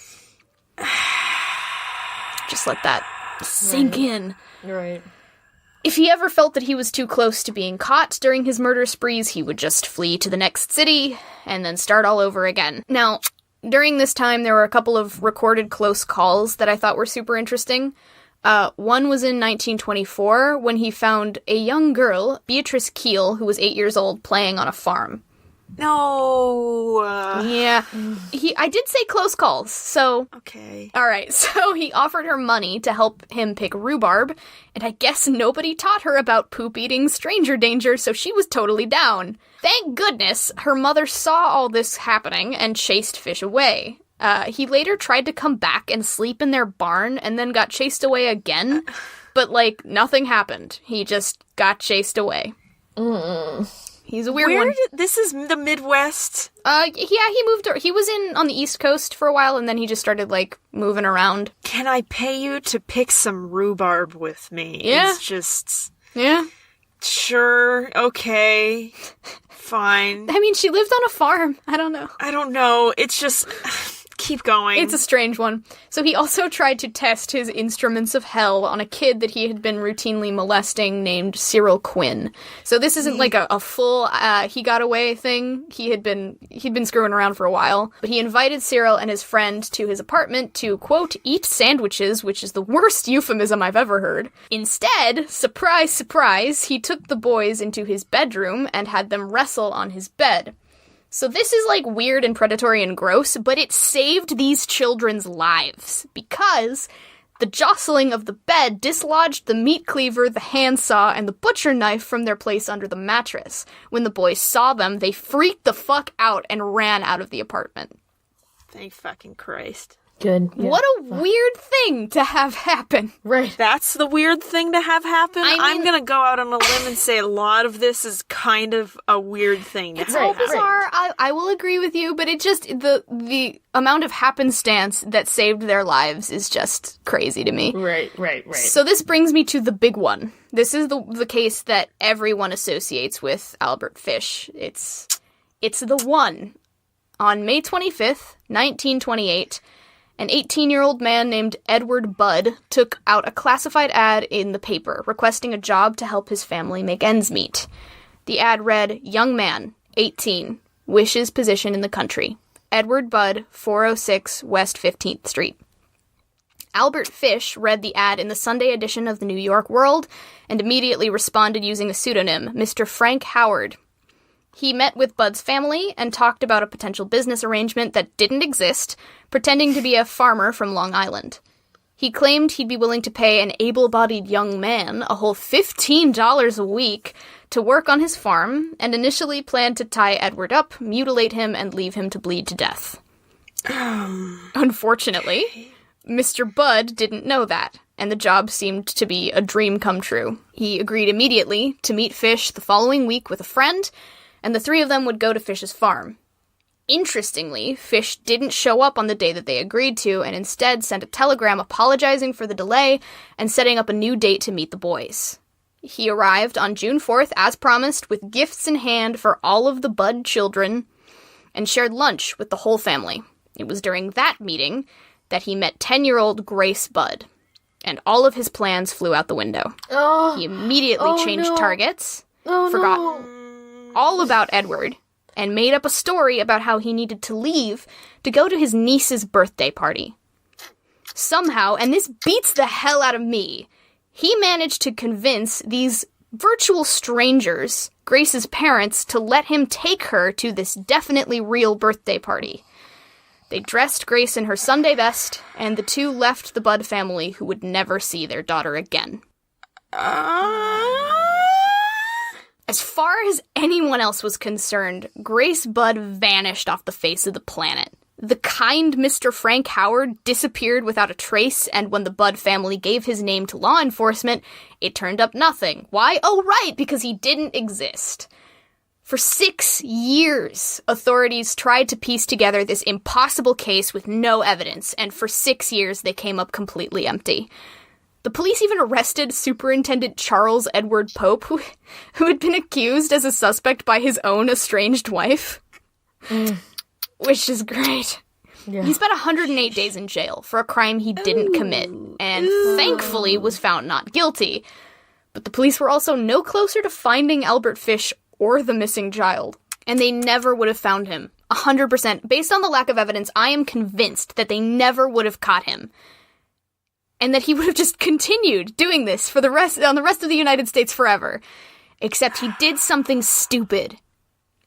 Just let that sink in. Right. If he ever felt that he was too close to being caught during his murder sprees, he would just flee to the next city and then start all over again. Now, during this time, there were a couple of recorded close calls that I thought were super interesting. One was in 1924 when he found a young girl, Beatrice Keel, who was 8 years old, playing on a farm. No. Yeah. I did say close calls, so... Okay. Alright, so he offered her money to help him pick rhubarb, and I guess nobody taught her about poop-eating stranger danger, so she was totally down. Thank goodness her mother saw all this happening and chased Fish away. He later tried to come back and sleep in their barn and then got chased away again, but, nothing happened. He just got chased away. He's a weird one. This is the Midwest? Yeah, he moved. He was on the East Coast for a while, and then he just started, moving around. Can I pay you to pick some rhubarb with me? Yeah. It's just... Yeah. Sure, okay, fine. I mean, she lived on a farm. I don't know. I don't know, it's just... Keep going. It's a strange one. So he also tried to test his instruments of hell on a kid that he had been routinely molesting named Cyril Quinn. So this isn't a full he got away thing. He'd been screwing around for a while. But he invited Cyril and his friend to his apartment to, quote, eat sandwiches, which is the worst euphemism I've ever heard. Instead, surprise, surprise, he took the boys into his bedroom and had them wrestle on his bed. So this is, weird and predatory and gross, but it saved these children's lives, because the jostling of the bed dislodged the meat cleaver, the handsaw, and the butcher knife from their place under the mattress. When the boys saw them, they freaked the fuck out and ran out of the apartment. Thank fucking Christ. Good. Yeah. What a weird thing to have happen. Right. That's the weird thing to have happen? I mean- I'm gonna go out on a limb and say a lot of this is kind of a weird thing to It's have all happen. bizarre. I will agree with you, but it just, the amount of happenstance that saved their lives is just crazy to me. Right. So this brings me to the big one. This is the case that everyone associates with Albert Fish. It's the one. On May 25th, 1928, an 18-year-old man named Edward Budd took out a classified ad in the paper requesting a job to help his family make ends meet. The ad read, "Young man, 18, wishes position in the country. Edward Budd, 406 West 15th Street." Albert Fish read the ad in the Sunday edition of the New York World and immediately responded using a pseudonym, Mr. Frank Howard. He met with Bud's family and talked about a potential business arrangement that didn't exist, pretending to be a farmer from Long Island. He claimed he'd be willing to pay an able-bodied young man a whole $15 a week to work on his farm, and initially planned to tie Edward up, mutilate him, and leave him to bleed to death. Unfortunately, Mr. Budd didn't know that, and the job seemed to be a dream come true. He agreed immediately to meet Fish the following week with a friend, and the three of them would go to Fish's farm. Interestingly, Fish didn't show up on the day that they agreed to, and instead sent a telegram apologizing for the delay and setting up a new date to meet the boys. He arrived on June 4th, as promised, with gifts in hand for all of the Budd children, and shared lunch with the whole family. It was during that meeting that he met 10-year-old Grace Budd, and all of his plans flew out the window. He immediately changed targets, forgot all about Edward, and made up a story about how he needed to leave to go to his niece's birthday party. Somehow, and this beats the hell out of me, he managed to convince these virtual strangers, Grace's parents, to let him take her to this definitely real birthday party. They dressed Grace in her Sunday best, and the two left the Budd family, who would never see their daughter again. As far as anyone else was concerned, Grace Budd vanished off the face of the planet. The kind Mr. Frank Howard disappeared without a trace, and when the Budd family gave his name to law enforcement, it turned up nothing. Why? Oh, right, because he didn't exist. For 6 years, authorities tried to piece together this impossible case with no evidence, and for 6 years they came up completely empty. The police even arrested Superintendent Charles Edward Pope, who had been accused as a suspect by his own estranged wife. Which is great. Yeah. He spent 108 days in jail for a crime he didn't commit, and thankfully was found not guilty. But the police were also no closer to finding Albert Fish or the missing child, and they never would have found him. 100%. Based on the lack of evidence, I am convinced that they never would have caught him. And that he would have just continued doing this for the rest of the United States forever. Except he did something stupid.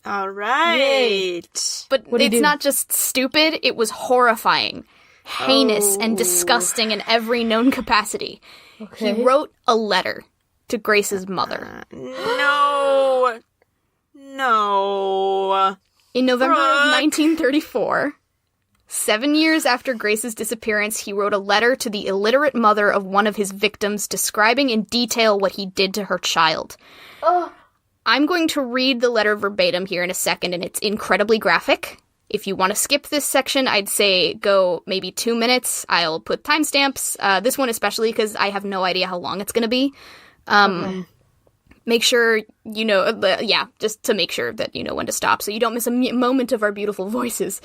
All right. But it's not just stupid, it was horrifying, heinous, and disgusting in every known capacity. Okay. He wrote a letter to Grace's mother. No. In November of 1934... 7 years after Grace's disappearance, he wrote a letter to the illiterate mother of one of his victims describing in detail what he did to her child. I'm going to read the letter verbatim here in a second, and it's incredibly graphic. If you want to skip this section, I'd say go maybe 2 minutes. I'll put timestamps. This one especially, because I have no idea how long it's going to be. Make sure you know, just to make sure that you know when to stop, so you don't miss a moment of our beautiful voices.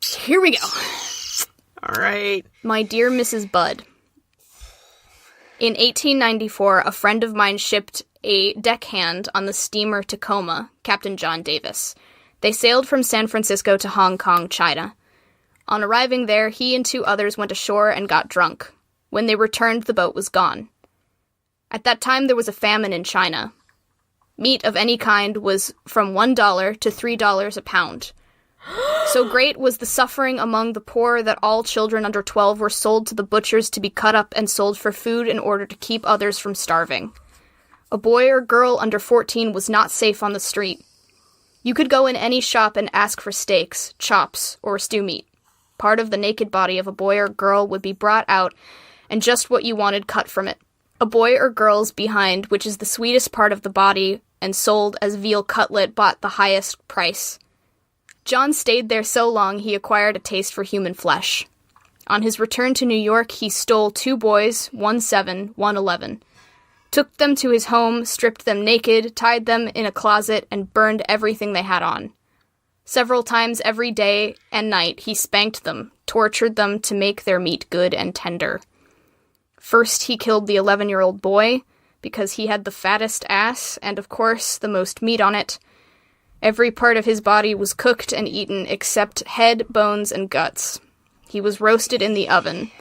Here we go. All right. My dear Mrs. Budd. In 1894, a friend of mine shipped a deckhand on the steamer Tacoma, Captain John Davis. They sailed from San Francisco to Hong Kong, China. On arriving there, he and 2 others went ashore and got drunk. When they returned, the boat was gone. At that time, there was a famine in China. Meat of any kind was from $1 to $3 a pound. So great was the suffering among the poor that all children under 12 were sold to the butchers to be cut up and sold for food in order to keep others from starving. A boy or girl under 14 was not safe on the street. You could go in any shop and ask for steaks, chops, or stew meat. Part of the naked body of a boy or girl would be brought out, and just what you wanted cut from it. A boy or girl's behind, which is the sweetest part of the body, and sold as veal cutlet, bought the highest price. John stayed there so long he acquired a taste for human flesh. On his return to New York, he stole 2 boys, one 7, one 11. Took them to his home, stripped them naked, tied them in a closet, and burned everything they had on. Several times every day and night he spanked them, tortured them to make their meat good and tender. First he killed the 11-year-old boy, because he had the fattest ass, and of course the most meat on it. Every part of his body was cooked and eaten except head, bones, and guts. He was roasted in the oven.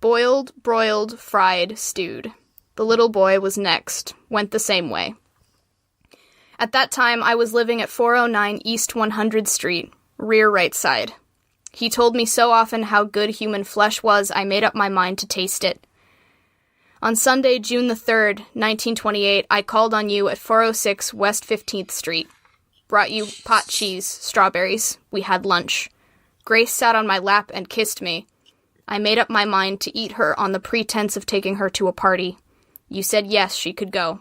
Boiled, broiled, fried, stewed. The little boy was next. Went the same way. At that time, I was living at 409 East 100th Street, rear right side. He told me so often how good human flesh was, I made up my mind to taste it. On Sunday, June the 3rd, 1928, I called on you at 406 West 15th Street. Brought you pot cheese, strawberries. We had lunch. Grace sat on my lap and kissed me. I made up my mind to eat her on the pretense of taking her to a party. You said yes, she could go.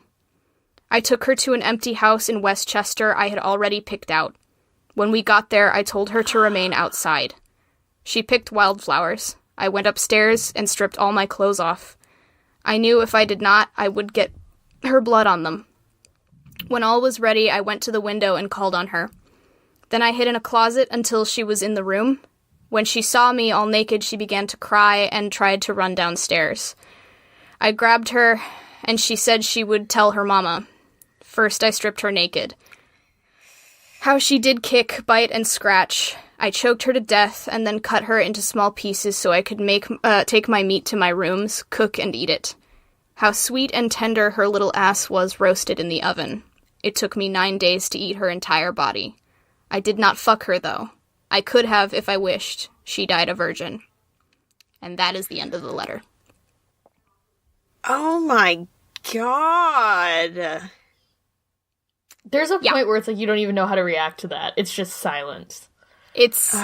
I took her to an empty house in Westchester I had already picked out. When we got there, I told her to remain outside. She picked wildflowers. I went upstairs and stripped all my clothes off. I knew if I did not, I would get her blood on them. When all was ready, I went to the window and called on her. Then I hid in a closet until she was in the room. When she saw me all naked, she began to cry and tried to run downstairs. I grabbed her, and she said she would tell her mama. First, I stripped her naked. How she did kick, bite, and scratch. I choked her to death and then cut her into small pieces so I could take my meat to my rooms, cook, and eat it. How sweet and tender her little ass was roasted in the oven. It took me 9 days to eat her entire body. I did not fuck her, though. I could have if I wished. She died a virgin. And that is the end of the letter. Oh my god. There's a point where it's like you don't even know how to react to that. It's just silence. It's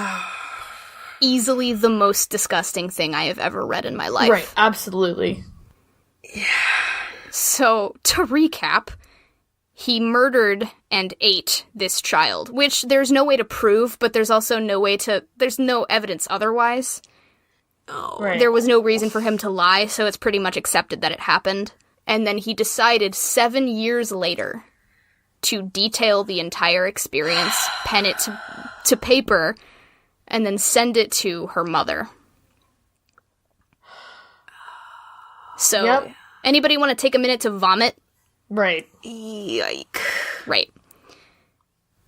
easily the most disgusting thing I have ever read in my life. Right, absolutely. Yeah. So, to recap, he murdered and ate this child, which there's no way to prove, but there's also there's no evidence otherwise. Oh. Right. There was no reason for him to lie, so it's pretty much accepted that it happened. And then he decided 7 years later to detail the entire experience, pen it to paper, and then send it to her mother. So, Yep. Anybody want to take a minute to vomit? Right. Yike. Right.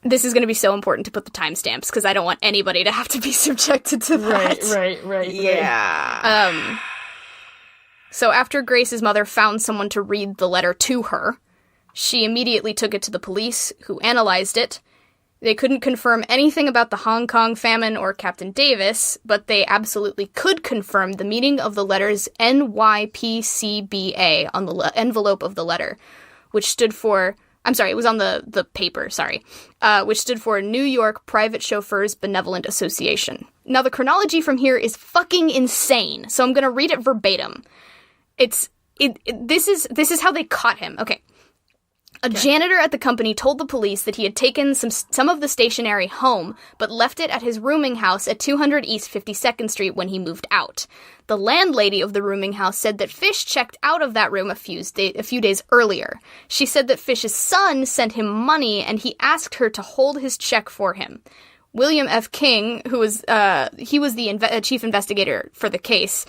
This is going to be so important to put the timestamps, because I don't want anybody to have to be subjected to that. Right. Yeah. So after Grace's mother found someone to read the letter to her, she immediately took it to the police, who analyzed it. They couldn't confirm anything about the Hong Kong famine or Captain Davis, but they absolutely could confirm the meaning of the letters NYPCBA on the envelope of the letter, which stood for... I'm sorry, it was on the paper, which stood for New York Private Chauffeurs Benevolent Association. Now, the chronology from here is fucking insane, so I'm gonna read it verbatim. This is how they caught him. Okay. A janitor at the company told the police that he had taken some of the stationery home, but left it at his rooming house at 200 East 52nd Street when he moved out. The landlady of the rooming house said that Fish checked out of that room a few days earlier. She said that Fish's son sent him money, and he asked her to hold his check for him. William F. King, who was the chief investigator for the case,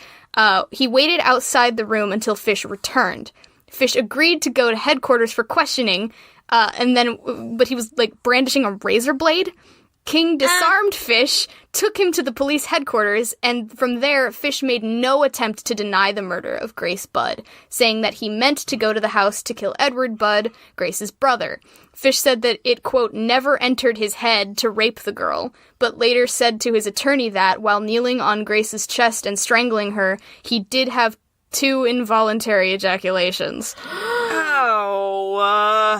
he waited outside the room until Fish returned. Fish agreed to go to headquarters for questioning, but he was, brandishing a razor blade. King disarmed Fish, took him to the police headquarters, and from there, Fish made no attempt to deny the murder of Grace Budd, saying that he meant to go to the house to kill Edward Budd, Grace's brother. Fish said that it, quote, never entered his head to rape the girl, but later said to his attorney that, while kneeling on Grace's chest and strangling her, he did have 2 involuntary ejaculations.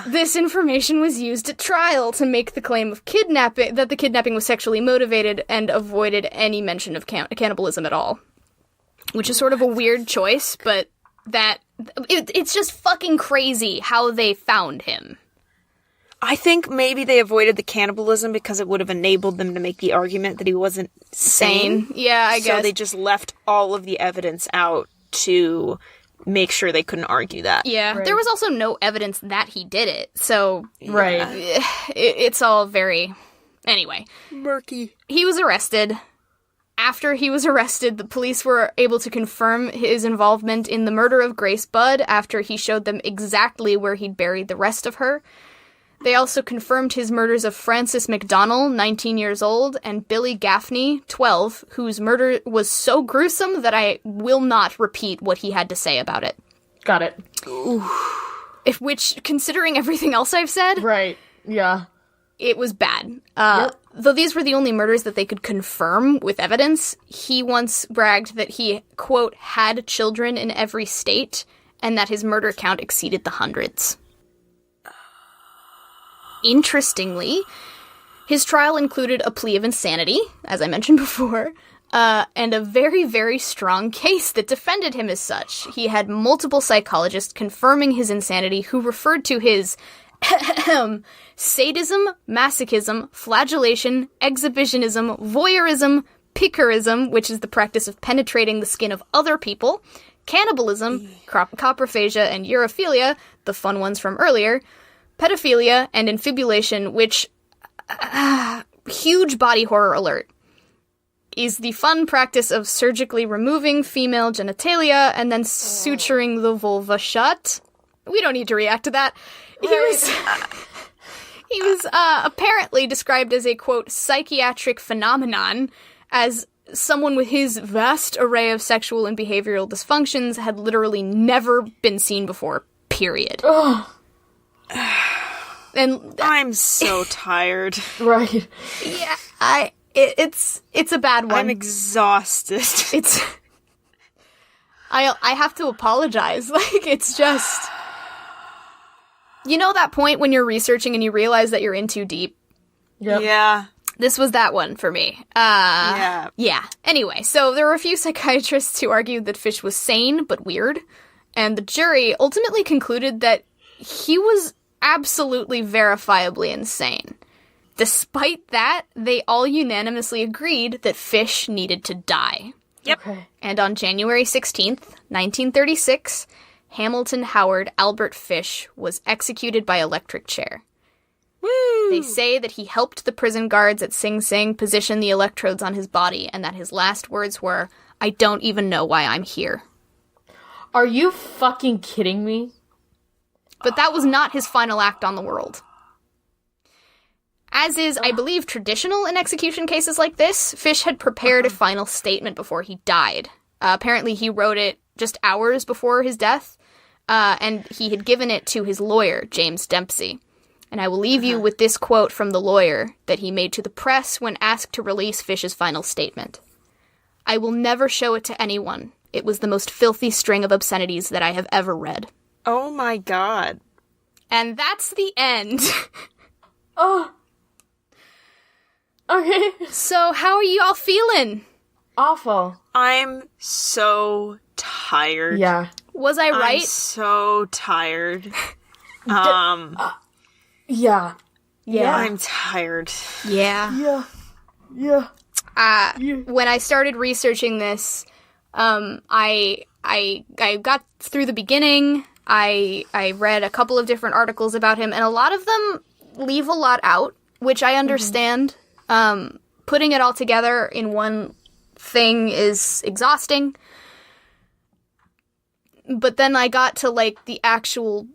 This information was used at trial to make the claim of kidnapping, that the kidnapping was sexually motivated and avoided any mention of cannibalism at all. Which is sort of a weird choice, but it's just fucking crazy how they found him. I think maybe they avoided the cannibalism because it would have enabled them to make the argument that he wasn't sane. Yeah, I guess. So they just left all of the evidence out to make sure they couldn't argue that. Yeah, Right. There was also no evidence that he did it, so... Right. It's all very... Anyway. Murky. He was arrested. After he was arrested, the police were able to confirm his involvement in the murder of Grace Budd after he showed them exactly where he'd buried the rest of her. They also confirmed his murders of Frances McDonnell, 19 years old, and Billy Gaffney, 12, whose murder was so gruesome that I will not repeat what he had to say about it. Got it. Which, considering everything else I've said, Right. Yeah. it was bad. Though these were the only murders that they could confirm with evidence, he once bragged that he, quote, had children in every state, and that his murder count exceeded the hundreds. Interestingly, his trial included a plea of insanity, as I mentioned before, and a very, very strong case that defended him as such. He had multiple psychologists confirming his insanity who referred to his sadism, masochism, flagellation, exhibitionism, voyeurism, picarism, which is the practice of penetrating the skin of other people, cannibalism, coprophagia, and urophilia, the fun ones from earlier, pedophilia, and infibulation, which, huge body horror alert, is the fun practice of surgically removing female genitalia and then suturing the vulva shut. We don't need to react to that. He was apparently described as a, quote, psychiatric phenomenon, as someone with his vast array of sexual and behavioral dysfunctions had literally never been seen before, period. And I'm so tired. Right. Yeah, it's a bad one. I'm exhausted. I have to apologize. Like, it's just... You know that point when you're researching and you realize that you're in too deep? Yep. Yeah. This was that one for me. Yeah. Anyway, so there were a few psychiatrists who argued that Fish was sane, but weird. And the jury ultimately concluded that he was absolutely verifiably insane. Despite that, they all unanimously agreed that Fish needed to die. Yep. Okay. And on January 16th, 1936, Hamilton Howard Albert Fish was executed by electric chair. Woo! They say that he helped the prison guards at Sing Sing position the electrodes on his body, and that his last words were, "I don't even know why I'm here." Are you fucking kidding me? But that was not his final act on the world. As is, I believe, traditional in execution cases like this, Fish had prepared a final statement before he died. Apparently he wrote it just hours before his death, and he had given it to his lawyer, James Dempsey. And I will leave you with this quote from the lawyer that he made to the press when asked to release Fish's final statement. "I will never show it to anyone. It was the most filthy string of obscenities that I have ever read." Oh my god. And that's the end. Oh. Okay. So how are you all feeling? Awful. I'm so tired. Yeah. Was I right? I'm so tired. Yeah. Yeah. I'm tired. Yeah. Yeah. When I started researching this, I got through the beginning. I read a couple of different articles about him, and a lot of them leave a lot out, which I understand. Putting it all together in one thing is exhausting. But then I got to, like, the actual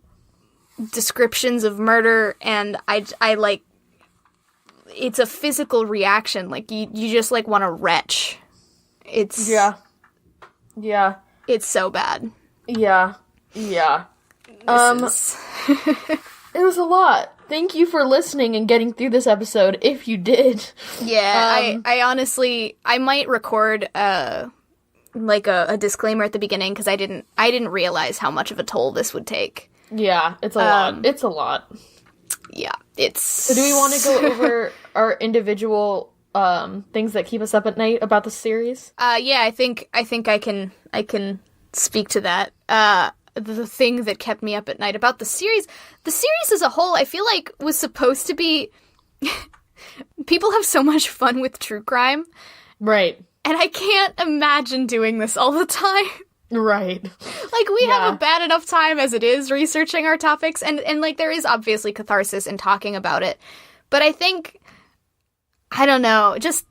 descriptions of murder, and I like, it's a physical reaction. Like, you just, like, want to retch. It's... Yeah. Yeah. It's so bad. Yeah. Yeah. This It was a lot. Thank you for listening and getting through this episode, if you did. Yeah, I honestly, I might record, like a disclaimer at the beginning, because I didn't realize how much of a toll this would take. Yeah, it's a lot. It's a lot. Yeah, it's... So do we want to go over our individual things that keep us up at night about the series? Yeah, I think I can speak to that. The thing that kept me up at night about the series as a whole, I feel like was supposed to be... People have so much fun with true crime. Right. And I can't imagine doing this all the time. Right. Like, we have a bad enough time as it is researching our topics, and like, there is obviously catharsis in talking about it. But I think, I don't know, just,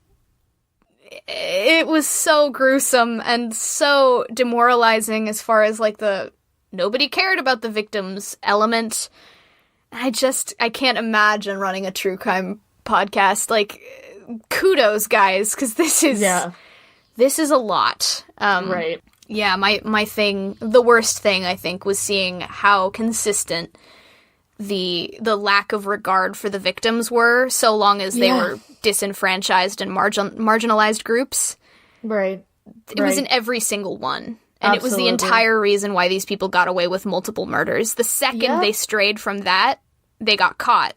it was so gruesome and so demoralizing as far as, like, the nobody cared about the victims element. I can't imagine running a true crime podcast. Like, kudos, guys, because this is a lot. Right. Yeah, my thing, the worst thing, I think, was seeing how consistent the lack of regard for the victims were, so long as they were disenfranchised and marginalized groups. Right. It was in every single one. And It was the entire reason why these people got away with multiple murders. The second they strayed from that, they got caught.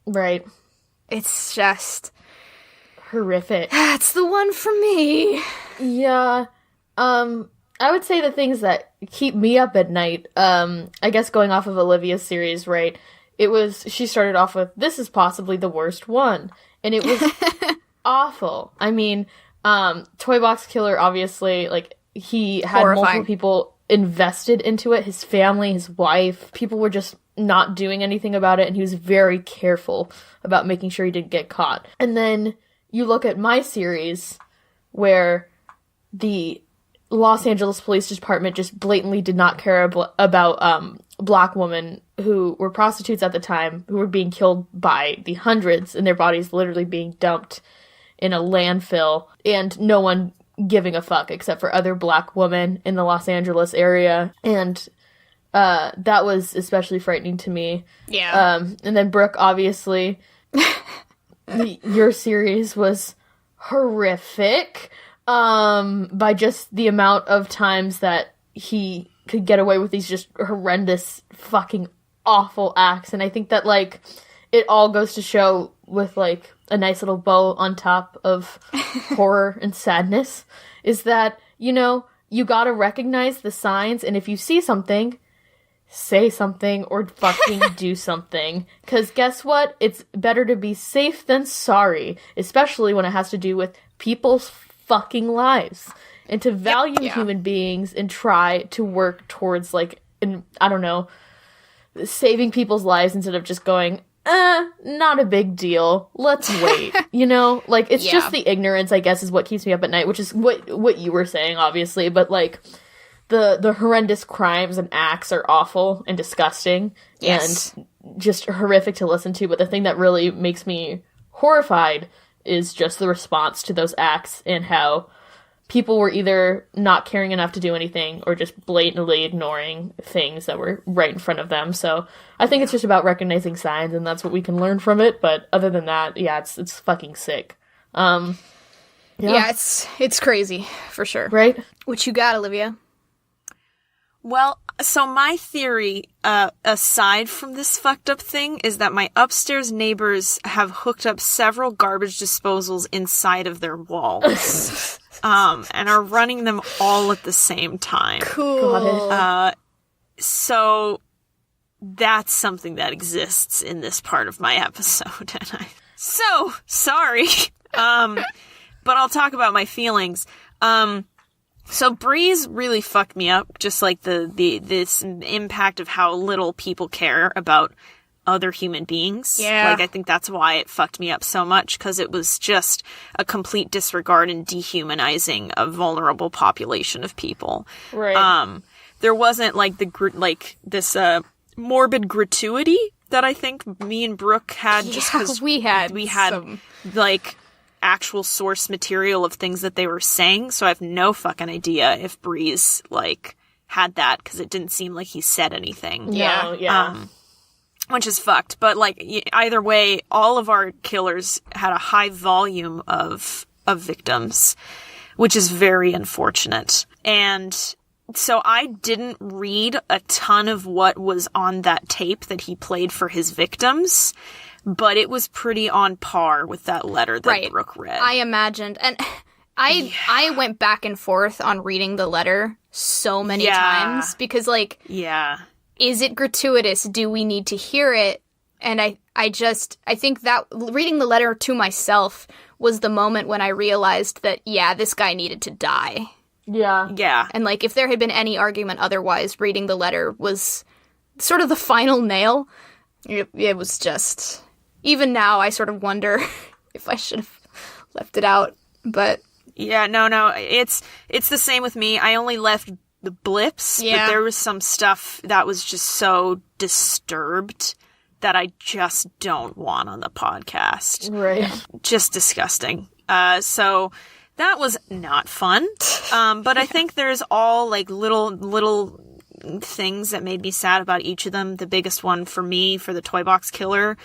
Right. It's just... horrific. That's the one for me. Yeah. I would say the things that keep me up at night, I guess going off of Olivia's series, right? She started off with, this is possibly the worst one. And it was awful. I mean, Toy Box Killer, obviously, like, he had Horrifying. multiple people invested into it. His family, his wife. People were just not doing anything about it, and he was very careful about making sure he didn't get caught. And then you look at my series, where the Los Angeles Police Department just blatantly did not care about black women who were prostitutes at the time, who were being killed by the hundreds, and their bodies literally being dumped in a landfill, and no one giving a fuck except for other black women in the Los Angeles area. And that was especially frightening to me. Yeah. And then Brooke, obviously, your series was horrific. By just the amount of times that he could get away with these just horrendous, fucking awful acts. And I think that, like, it all goes to show with, like, a nice little bow on top of horror and sadness, is that, you know, you gotta recognize the signs, and if you see something, say something or fucking do something. Because guess what? It's better to be safe than sorry, especially when it has to do with people's fucking lives, and to value human beings and try to work towards, like, I don't know, saving people's lives instead of just going, not a big deal, let's wait. You know, like, it's just the ignorance, I guess, is what keeps me up at night, which is what you were saying, obviously, but, like, the horrendous crimes and acts are awful and disgusting and just horrific to listen to, but the thing that really makes me horrified is just the response to those acts, and how people were either not caring enough to do anything or just blatantly ignoring things that were right in front of them. So I think it's just about recognizing signs, and that's what we can learn from it. But other than that, yeah, it's fucking sick. Yeah, it's crazy, for sure. Right? What you got, Olivia? Well, so my theory, aside from this fucked up thing, is that my upstairs neighbors have hooked up several garbage disposals inside of their walls, and are running them all at the same time. Cool. So that's something that exists in this part of my episode, and I'm so sorry. But I'll talk about my feelings. So Breeze really fucked me up, just like this impact of how little people care about other human beings. Yeah. Like, I think that's why it fucked me up so much, because it was just a complete disregard and dehumanizing a vulnerable population of people. Right. There wasn't, like, this morbid gratuity that I think me and Brooke had, just because we had some, like, actual source material of things that they were saying, so I have no fucking idea if Breeze, like, had that, because it didn't seem like he said anything. Yeah. Which is fucked, but, like, either way, all of our killers had a high volume of victims, which is very unfortunate. And so I didn't read a ton of what was on that tape that he played for his victims, but it was pretty on par with that letter that Brooke read. I imagined. And I went back and forth on reading the letter so many times, because, like, is it gratuitous? Do we need to hear it? And I think that reading the letter to myself was the moment when I realized that, this guy needed to die. Yeah. And, like, if there had been any argument otherwise, reading the letter was sort of the final nail. It was just... Even now, I sort of wonder if I should have left it out, but... Yeah, no, it's the same with me. I only left the blips, but there was some stuff that was just so disturbed that I just don't want on the podcast. Right. Just disgusting. So that was not fun. But I think there's all, like, little things that made me sad about each of them. The biggest one for me, for the Toy Box Killer,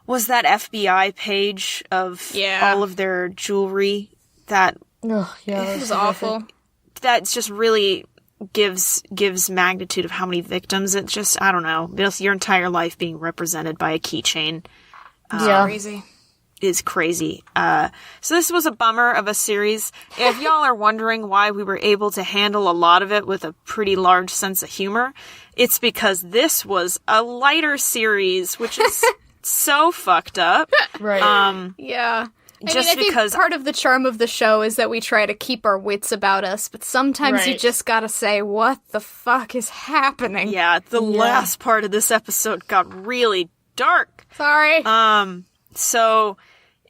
was that FBI page of all of their jewelry that it was awful. That just really gives magnitude of how many victims. It's just, I don't know, just your entire life being represented by a keychain. Crazy. is crazy. So this was a bummer of a series. If y'all are wondering why we were able to handle a lot of it with a pretty large sense of humor, it's because this was a lighter series, which is so fucked up. Right. Yeah. Just I think because part of the charm of the show is that we try to keep our wits about us, but sometimes you Right. just gotta say, what the fuck is happening? yeah, the last part of this episode got really dark. Sorry. So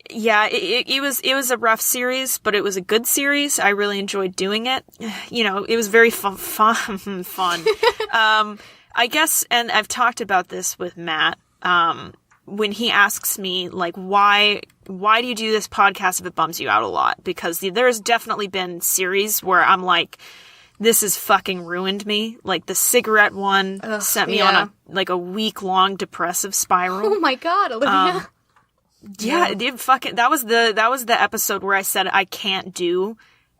yeah, it was a rough series, but it was a good series. I really enjoyed doing it. You know, it was very fun. I guess, and I've talked about this with Matt, when he asks me, like, why do you do this podcast if it bums you out a lot? Because there's definitely been series where I'm like, this has fucking ruined me. Like, the cigarette one sent me on a week-long depressive spiral. Oh my god, Olivia. Yeah, that was the episode where I said I can't do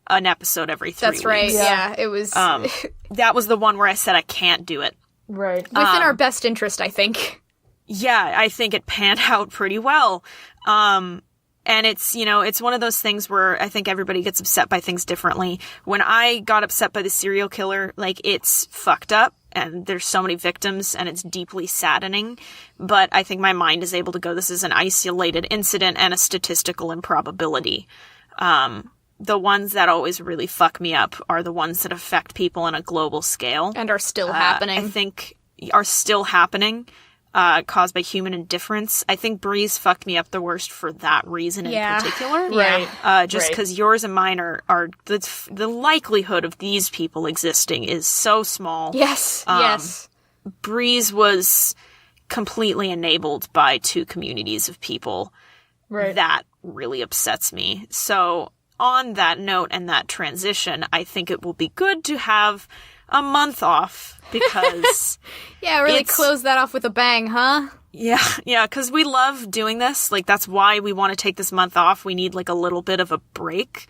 an episode every 3 That's right. weeks. Yeah, it was That was the one where I said I can't do it. Right. within our best interest, I think. Yeah, I think it panned out pretty well. And it's, you know, it's one of those things where I think everybody gets upset by things differently. When I got upset by the serial killer, like, it's fucked up and there's so many victims and it's deeply saddening. But I think my mind is able to go, this is an isolated incident and a statistical improbability. The ones that always really fuck me up are the ones that affect people on a global scale. And are still happening. I think are still happening. Caused by human indifference. I think Breeze fucked me up the worst for that reason in particular. Right. Just because yours and mine are the likelihood of these people existing is so small. Yes, yes. Breeze was completely enabled by 2 communities of people. Right. That really upsets me. So on that note and that transition, I think it will be good to have a month off because Yeah, really close that off with a bang, huh? yeah, because we love doing this. Like, that's why we want to take this month off. We need, like, a little bit of a break.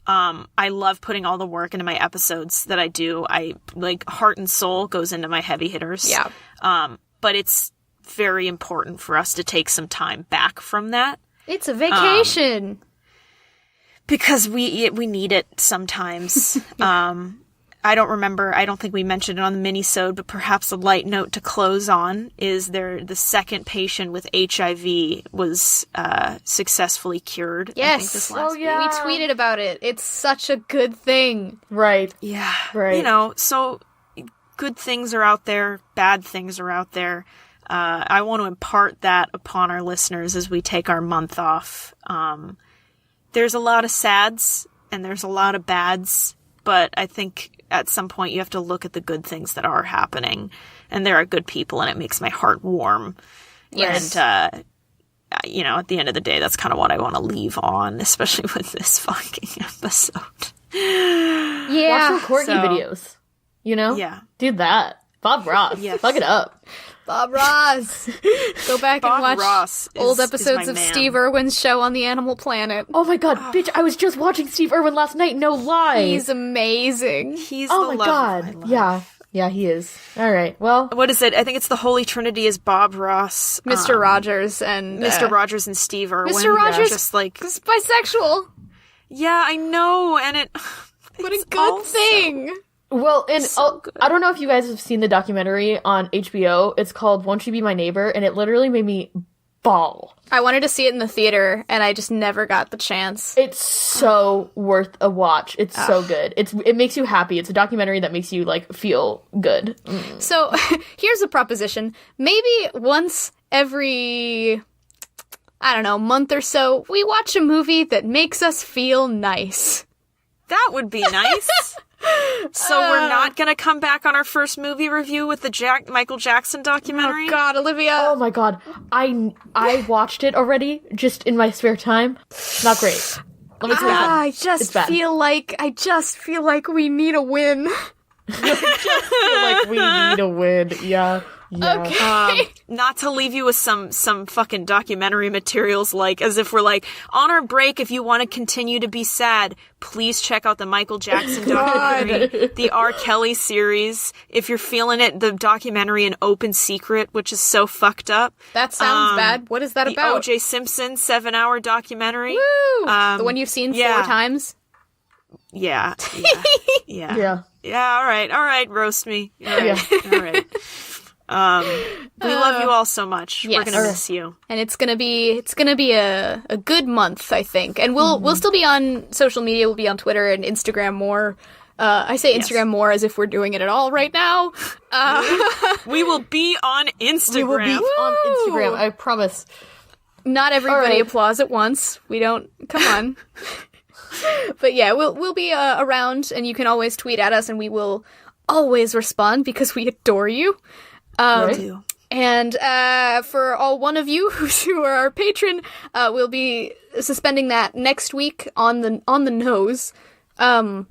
I love putting all the work into my episodes that I do. I, like, heart and soul goes into my heavy hitters. Yeah. But it's very important for us to take some time back from that. It's a vacation. Because we need it sometimes. I don't think we mentioned it on the mini-sode, but perhaps a light note to close on is the second patient with HIV was successfully cured. Yes. I think this last yeah. We tweeted about it. It's such a good thing. Right. Yeah. Right. You know, so good things are out there, bad things are out there. I want to impart that upon our listeners as we take our month off. There's a lot of sads and there's a lot of bads, but I think at some point you have to look at the good things that are happening, and there are good people, and it makes my heart warm. Yes. And, you know, at the end of the day, that's kind of what I want to leave on, especially with this fucking episode. Watch some Courtney So- videos. You know? Yeah. Do that. Bob Ross. Yes. Fuck it up. Bob Ross. Go back Bob and watch Ross old is episodes my of man. Steve Irwin's show on the Animal Planet. Oh my god, bitch, I was just watching Steve Irwin last night, no lie. He's amazing. He's oh the my love of my god. life. Yeah. Yeah, he is. Alright, well. What is it? I think it's the Holy Trinity is Bob Ross, Mr. Rogers and Mr. Rogers and Steve Irwin. Mr. Rogers just like, is bisexual. yeah, I know, and it. What a it's good also- thing. Well, and So good. I don't know if you guys have seen the documentary on HBO. It's called Won't You Be My Neighbor? And it literally made me bawl. I wanted to see it in the theater, and I just never got the chance. It's so worth a watch. It's so good. It makes you happy. It's a documentary that makes you, like, feel good. So, here's a proposition. Maybe once every, I don't know, month or so, we watch a movie that makes us feel nice. That would be nice. So we're not going to come back on our first movie review with the Michael Jackson documentary? Oh, God, Olivia. Oh my god. I watched it already, just in my spare time. Not great. Let me tell you that. I It's just bad. feel like we need a win. Feel like we need a win. Yeah. Okay. Not to leave you with some fucking documentary materials, like, as if we're like, on our break, if you want to continue to be sad, please check out the Michael Jackson documentary, the R. Kelly series. If you're feeling it, the documentary An Open Secret, which is so fucked up. That sounds bad. What is that the about? O.J. Simpson 7-hour documentary. Woo! The one you've seen 4 times? Yeah. Yeah. Yeah, all right, roast me. All right. We love you all so much. Yes. We're gonna miss you. And it's gonna be a good month, I think. And we'll still be on social media. We'll be on Twitter and Instagram more. I say Instagram more as if we're doing it at all right now. We will be on Instagram. We will be on Instagram, I promise. Not everybody applause at once. We don't. Come on. But yeah, we'll be around, and you can always tweet at us, and we will always respond because we adore you. And for all one of you who are our patron, we'll be suspending that next week on the nose. I'm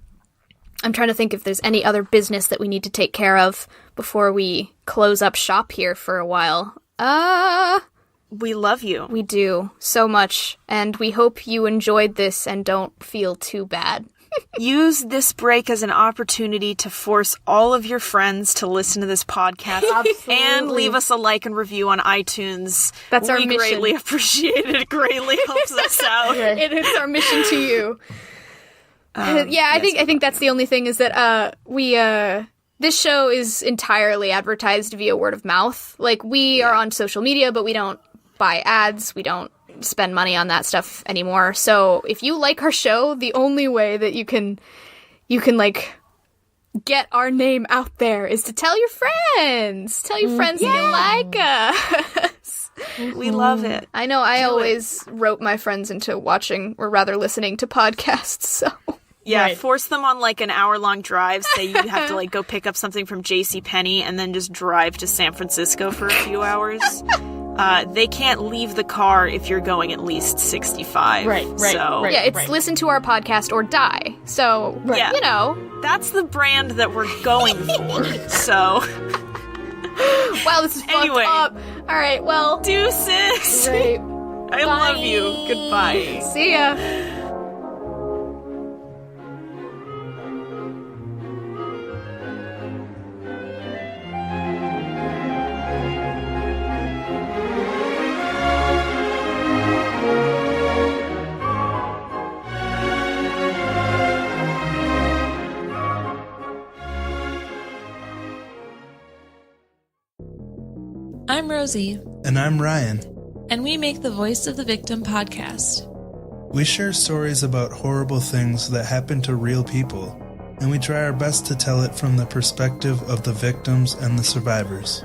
trying to think if there's any other business that we need to take care of before we close up shop here for a while. We love you. We do so much, and we hope you enjoyed this and don't feel too bad. Use this break as an opportunity to force all of your friends to listen to this podcast and leave us a like and review on iTunes. That's our we mission. greatly appreciate it. It greatly helps us out. It is our mission to you. I think that's the only thing is that this show is entirely advertised via word of mouth. Like, we are on social media, but we don't buy ads. We don't spend money on that stuff anymore. So if you like our show, the only way that you can like get our name out there is to tell your friends. Tell your friends that you like us. We love it. I know I always rope my friends into watching or rather listening to podcasts, so Yeah, force them on like an hour-long drive. Say you have to like go pick up something from JCPenney and then just drive to San Francisco for a few hours. They can't leave the car if you're going at least 65. Right. yeah, it's listen to our podcast or die. So, you know. That's the brand that we're going for. So. Wow, this is Anyway. fucked up. All right, well. Deuces. Right. I love you. Goodbye. See ya. I'm Rosie. And I'm Ryan. And we make the Voice of the Victim podcast. We share stories about horrible things that happen to real people, and we try our best to tell it from the perspective of the victims and the survivors.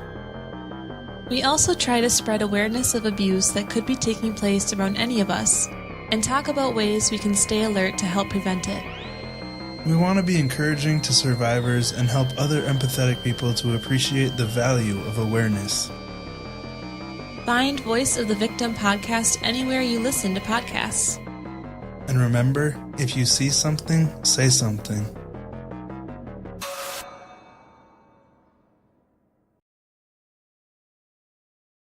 We also try to spread awareness of abuse that could be taking place around any of us, and talk about ways we can stay alert to help prevent it. We want to be encouraging to survivors and help other empathetic people to appreciate the value of awareness. Find Voice of the Victim podcast anywhere you listen to podcasts. And remember, if you see something, say something.